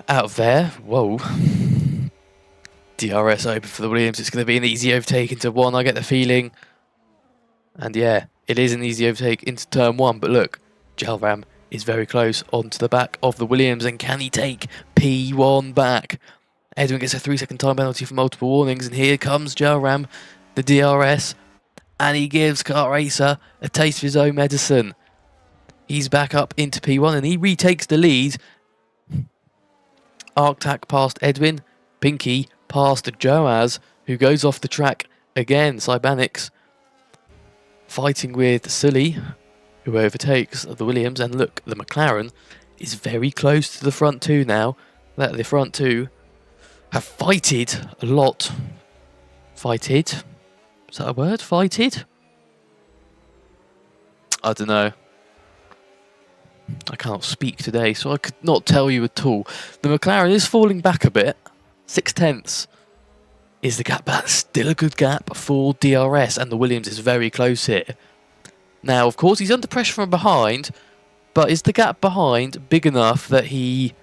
out of there. Whoa. DRS open for the Williams. It's going to be an easy overtake into one, I get the feeling. And yeah, it is an easy overtake into turn one. But look, GFRL is very close onto the back of the Williams. And can he take P1 back? Edwin gets a 3-second time penalty for multiple warnings. And here comes GFRL, the DRS. And he gives Kart Racer a taste of his own medicine. He's back up into P1 and he retakes the lead. Arctag past Edwin. Pinky past Joaz, who goes off the track again. Cybanics fighting with Sully, who overtakes the Williams. And look, the McLaren is very close to the front two now. The front two have fighted a lot. Fighted? Is that a word? Fighted? I don't know. I can't speak today, so I could not tell you at all. The McLaren is falling back a bit. 0.6 is the gap, but that's still a good gap for DRS, and the Williams is very close here. Now, of course, he's under pressure from behind, but is the gap behind big enough that he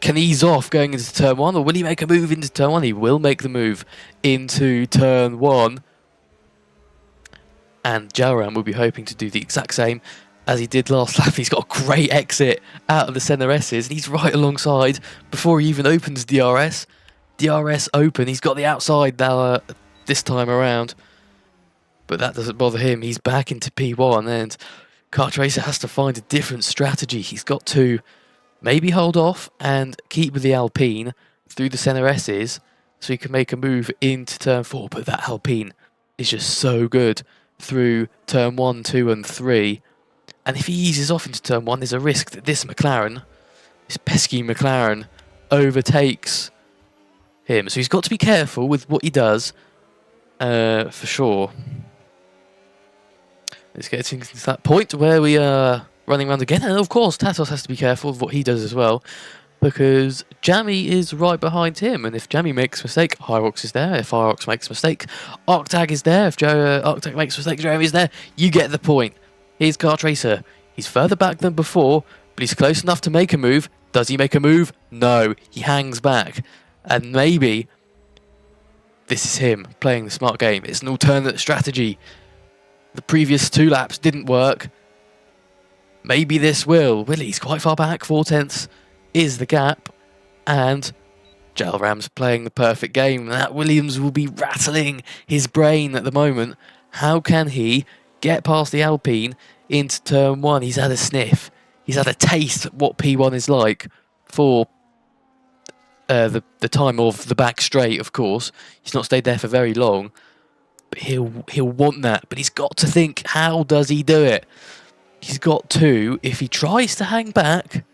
can ease off going into turn one, or will he make a move into turn one? He will make the move into turn one, and GFRL will be hoping to do the exact same as he did last lap. He's got a great exit out of the centre S's, and he's right alongside before he even opens DRS. DRS open, he's got the outside now this time around, but that doesn't bother him. He's back into P1, and Kart Racer has to find a different strategy. He's got to maybe hold off and keep with the Alpine through the centre S's so he can make a move into turn 4, but that Alpine is just so good through turn 1, 2 and 3. And if he eases off into turn 1, there's a risk that this McLaren, this pesky McLaren, overtakes him. So he's got to be careful with what he does, for sure. Let's get to that point where we are running around again. And of course, Tatos has to be careful of what he does as well, because Jammy is right behind him. And if Jammy makes a mistake, Hyrox is there. If Hyrox makes a mistake, Arctag is there. If Arctag makes a mistake, Jeremy is there. You get the point. Here's Kart Racer. He's further back than before, but he's close enough to make a move. Does he make a move? No. He hangs back. And maybe this is him playing the smart game. It's an alternate strategy. The previous 2 laps didn't work. Maybe this will. He's quite far back. 4/10 is the gap. And Jalram's playing the perfect game. That Williams will be rattling his brain at the moment. How can he get past the Alpine into turn 1? He's had a sniff. He's had a taste of what P1 is like for the time of the back straight, of course. He's not stayed there for very long. But he'll want that. But he's got to think, how does he do it? He's got to, if he tries to hang back,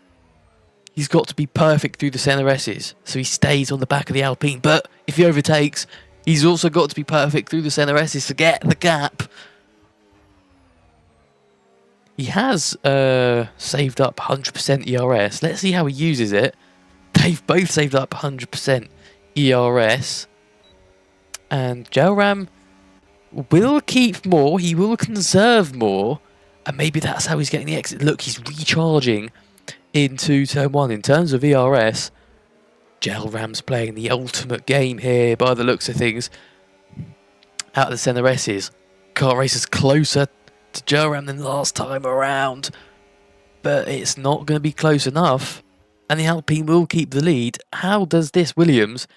he's got to be perfect through the centre S's, so he stays on the back of the Alpine. But if he overtakes, he's also got to be perfect through the centre S's to get the gap. He has saved up 100% ERS. Let's see how he uses it. They've both saved up 100% ERS. And Jalram will keep more. He will conserve more. And maybe that's how he's getting the exit. Look, he's recharging into turn 1. In terms of ERS, Jalram's playing the ultimate game here by the looks of things. Out of the centre S's. Kart Racer's closer to Jalram than last time around. But it's not going to be close enough. And the Alpine will keep the lead. How does this Williams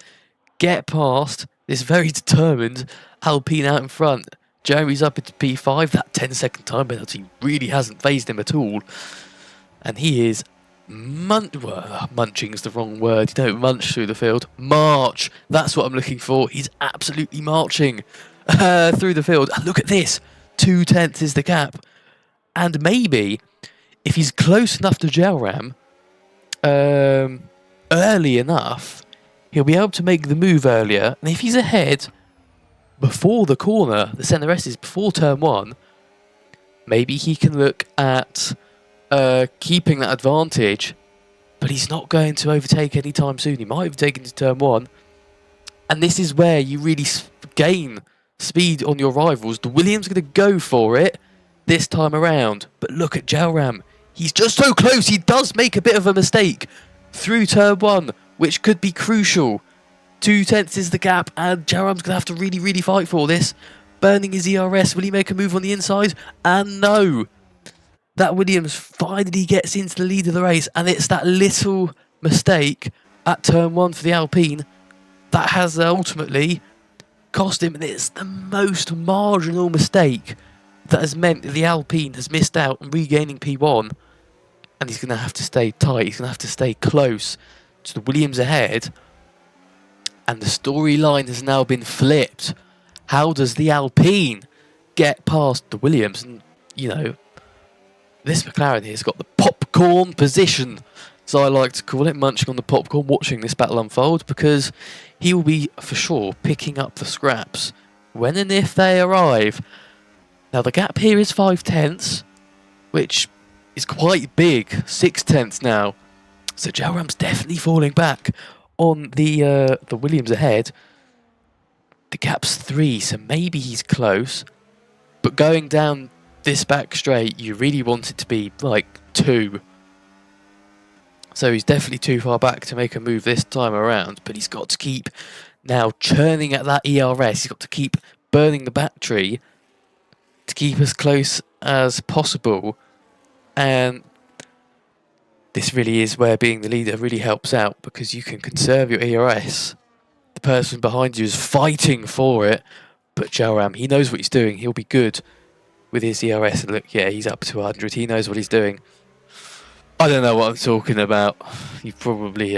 get past this very determined Alpine out in front? Jeremy's up into P5. That 10-second time penalty really hasn't phased him at all. And he is munching is the wrong word. You don't munch through the field. March. That's what I'm looking for. He's absolutely marching through the field. And look at this. 2/10 is the gap. And maybe, if he's close enough to Jalram, early enough, he'll be able to make the move earlier. And if he's ahead before the corner, the centre S is before turn 1, maybe he can look at keeping that advantage, but he's not going to overtake anytime soon. He might overtake into turn 1, and this is where you really gain speed on your rivals. The Williams going to go for it this time around, but look at Jalram. He's just so close. He does make a bit of a mistake through turn 1, which could be crucial. 2/10 is the gap, and Jalram's going to have to really, really fight for this. Burning his ERS. Will he make a move on the inside? And no. That Williams finally gets into the lead of the race, and it's that little mistake at turn 1 for the Alpine that has ultimately cost him. And it's the most marginal mistake that has meant that the Alpine has missed out on regaining P1, and he's going to have to stay tight. He's going to have to stay close to the Williams ahead. And the storyline has now been flipped. How does the Alpine get past the Williams? And, you know, this McLaren here has got the popcorn position, as I like to call it, munching on the popcorn, watching this battle unfold, because he will be, for sure, picking up the scraps when and if they arrive. Now, the gap here is 5/10, which is quite big. 6/10 now. So Jalram's definitely falling back on the Williams ahead. The gap's 3, so maybe he's close. But going down this back straight, you really want it to be like 2. So he's definitely too far back to make a move this time around. But he's got to keep now churning at that ERS. He's got to keep burning the battery to keep as close as possible And this really is where being the leader really helps out, because you can conserve your ERS. The person behind you is fighting for it, but Jalram, he knows what he's doing. He'll be good with his ERS. And look, yeah, he's up to 100. He knows what he's doing. I don't know what I'm talking about. You've probably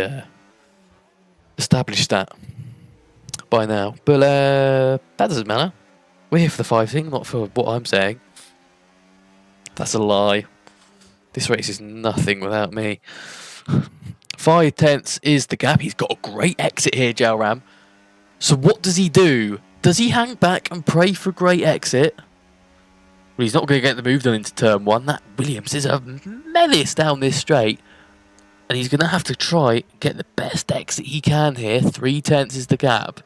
established that by now. But that doesn't matter. We're here for the 5 thing, not for what I'm saying. That's a lie. This race is nothing without me. 5 tenths is the gap. He's got a great exit here, Jalram. So what does he do? Does he hang back and pray for a great exit? Well, he's not going to get the move done into turn 1. That Williams is a menace down this straight. And he's going to have to try and get the best exit he can here. 3 tenths is the gap.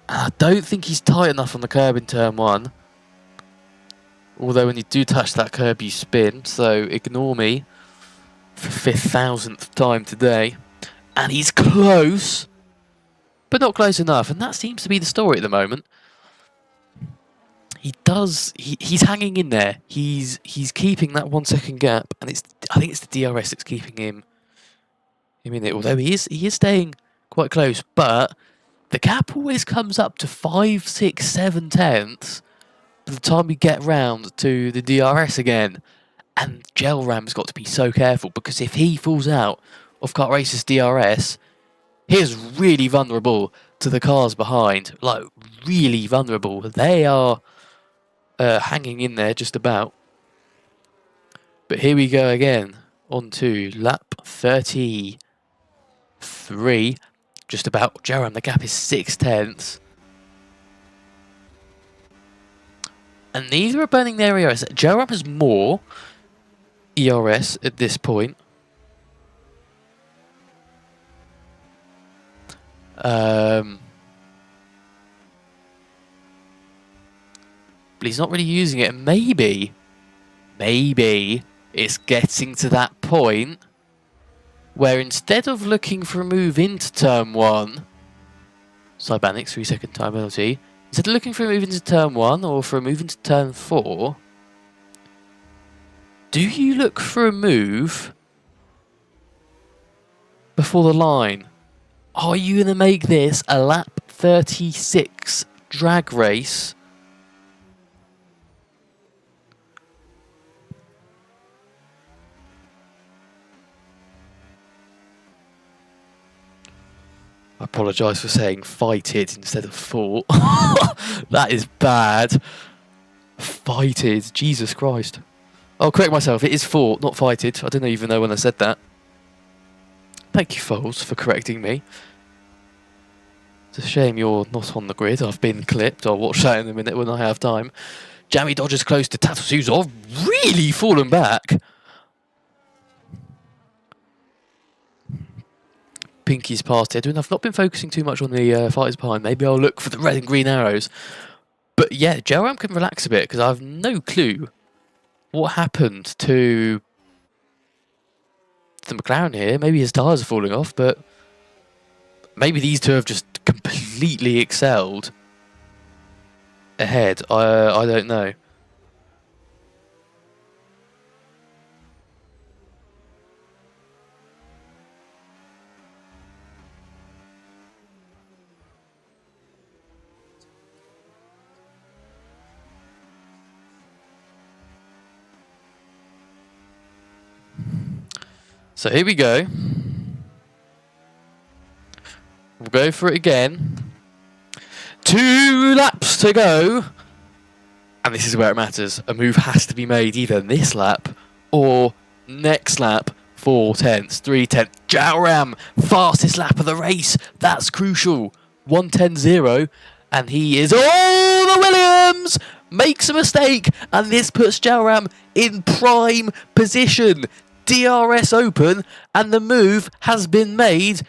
And I don't think he's tight enough on the curb in turn 1. Although when you do touch that curb, you spin. So ignore me for 5,000th time today. And he's close, but not close enough. And that seems to be the story at the moment. He's hanging in there. He's keeping that 1 second gap. And I think it's the DRS that's keeping him in it. Although he is staying quite close. But the gap always comes up to 5, 6, 7 tenths by the time we get round to the DRS again. And Jalram's got to be so careful, because if he falls out of Kart Racer's DRS, he is really vulnerable to the cars behind. Like, really vulnerable. They are hanging in there just about. But here we go again. On to lap 33. Just about. Jalram, the gap is 6 tenths. And neither are burning their ERS. Jalram has more ERS at this point. But he's not really using it. Maybe it's getting to that point where instead of looking for a move into turn 1, Cybanics 3 second time penalty. Instead of looking for a move into turn 1 or for a move into turn 4, do you look for a move before the line? Are you going to make this a lap 36 drag race? I apologise for saying fighted instead of fought. That is bad. Fighted. Jesus Christ. I'll correct myself. It is fought, not fighted. I didn't even know when I said that. Thank you, Foles, for correcting me. It's a shame you're not on the grid. I've been clipped. I'll watch that in a minute when I have time. Jammy Dodger's close to Tatsu's. Really fallen back. Pinky's past Edwin. I've not been focusing too much on the fighters behind. Maybe I'll look for the red and green arrows. But yeah, Jalram can relax a bit, because I have no clue what happened to the McLaren here. Maybe his tyres are falling off, but maybe these two have just completely excelled ahead. I don't know. So here we go. We'll go for it again. 2 laps to go. And this is where it matters. A move has to be made either this lap or next lap. 4 tenths, 3 tenths. Jalram, fastest lap of the race. That's crucial. 1:10.0. And he is... Oh, the Williams makes a mistake. And this puts Jalram in prime position. DRS open, and the move has been made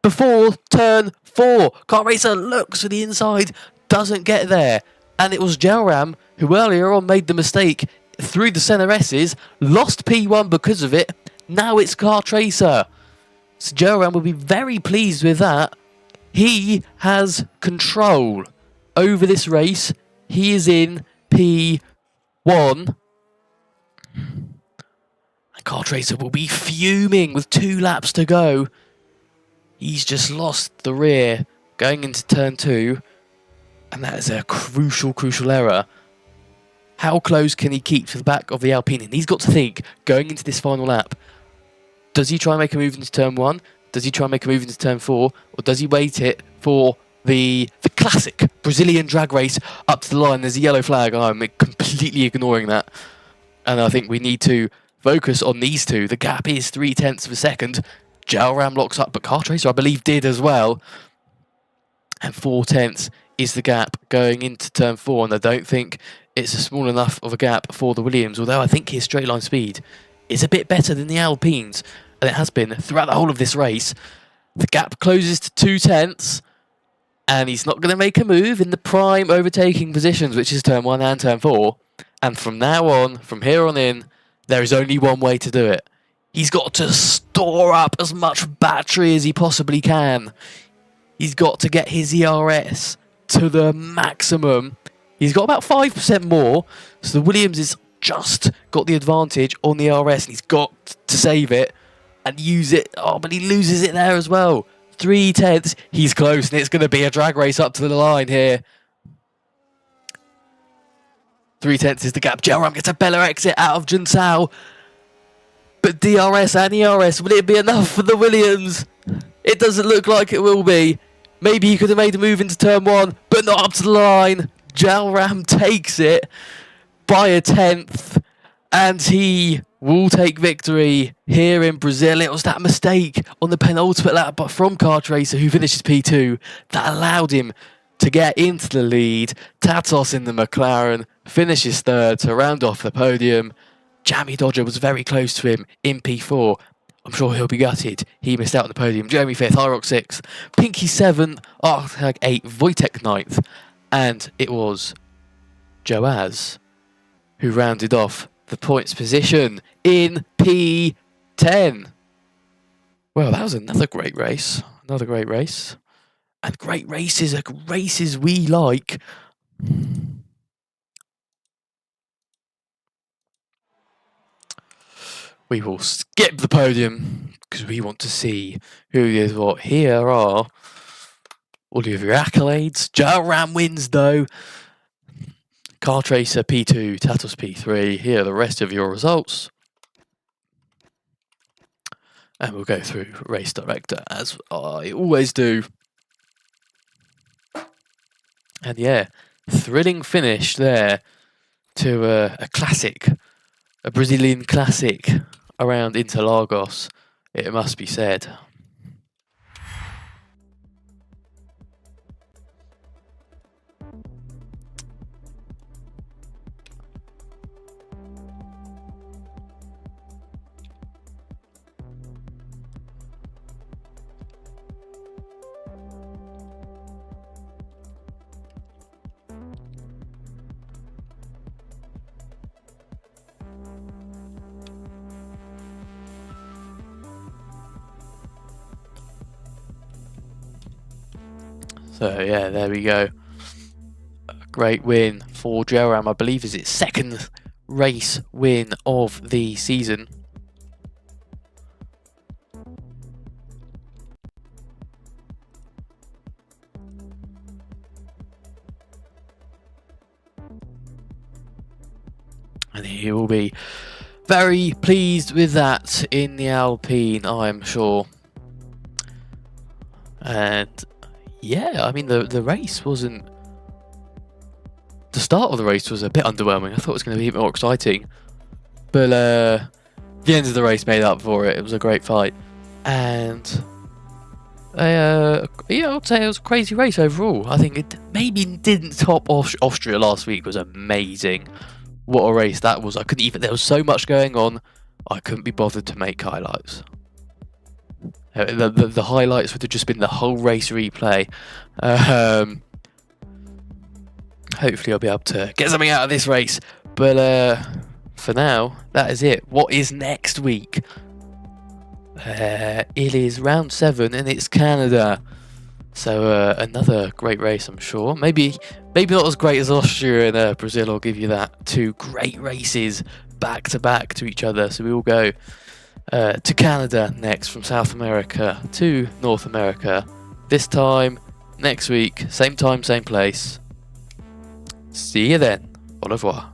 before turn 4. Kart Racer looks to the inside, doesn't get there, and it was Jalram who earlier on made the mistake through the center S's, lost P1 because of it. Now it's Kart Racer. So Jalram will be very pleased with that. He has control over this race. He is in P1. Tracer will be fuming with 2 laps to go. He's just lost the rear going into turn 2, and that is a crucial error. How close can he keep to the back of the Alpine? And he's got to think, going into this final lap, does he try and make a move into turn 1? Does he try and make a move into turn 4? Or does he wait it for the classic Brazilian drag race up to the line? There's a yellow flag. I'm completely ignoring that. And I think we need to focus on these two. The gap is 0.3 of a second. Jalram locks up, but Car Tracer, I believe, did as well. And 0.4 is the gap going into turn 4. And I don't think it's a small enough of a gap for the Williams, although I think his straight line speed is a bit better than the Alpines. And it has been throughout the whole of this race. The gap closes to 0.2. And he's not going to make a move in the prime overtaking positions, which is turn 1 and turn 4. And from now on, from here on in, there is only one way to do it. He's got to store up as much battery as he possibly can. He's got to get his ERS to the maximum. He's got about 5% more, so the Williams has just got the advantage on the ERS, and he's got to save it and use it. Oh, but he loses it there as well. 0.3. He's close, and it's going to be a drag race up to the line here. 0.3 is the gap. Jalram gets a better exit out of Juntao. But DRS and ERS, will it be enough for the Williams? It doesn't look like it will be. Maybe he could have made a move into turn 1, but not up to the line. Jalram takes it by 1/10, and he will take victory here in Brazil. It was that mistake on the penultimate lap but from Car Tracer, who finishes P2, that allowed him to get into the lead. Tatos in the McLaren finishes 3rd to round off the podium. Jamie Dodger was very close to him in P4. I'm sure he'll be gutted. He missed out on the podium. Jeremy 5th, Hyrox 6th, Pinky 7th, Arctag 8th, Wojtek 9th. And it was Joaz who rounded off the points position in P10. Well, that was another great race. Another great race. And great races are races we like. We will skip the podium because we want to see who is what. Here are all of your accolades. Jalram wins though. Car Tracer P2, Tatos P3. Here are the rest of your results. And we'll go through Race Director as I always do. And yeah, thrilling finish there to a classic, a Brazilian classic around Interlagos, it must be said. So yeah, there we go. A great win for Jalram. I believe is its 2nd race win of the season. And he will be very pleased with that in the Alpine, I'm sure. And yeah, I mean, the race wasn't... The start of the race was a bit underwhelming. I thought it was going to be a bit more exciting. But the end of the race made up for it. It was a great fight. And yeah, I'd say it was a crazy race overall. I think it maybe didn't top Austria last week. Was amazing. What a race that was. I couldn't even... There was so much going on, I couldn't be bothered to make highlights. The highlights would have just been the whole race replay. Hopefully I'll be able to get something out of this race. But for now, that is it. What is next week? It is round 7 and it's Canada. So another great race, I'm sure. Maybe not as great as Austria and Brazil, I'll give you that. 2 great races back to back to each other. So we will go to Canada next, from South America to North America. This time next week, same time, same place. See you then. Au revoir.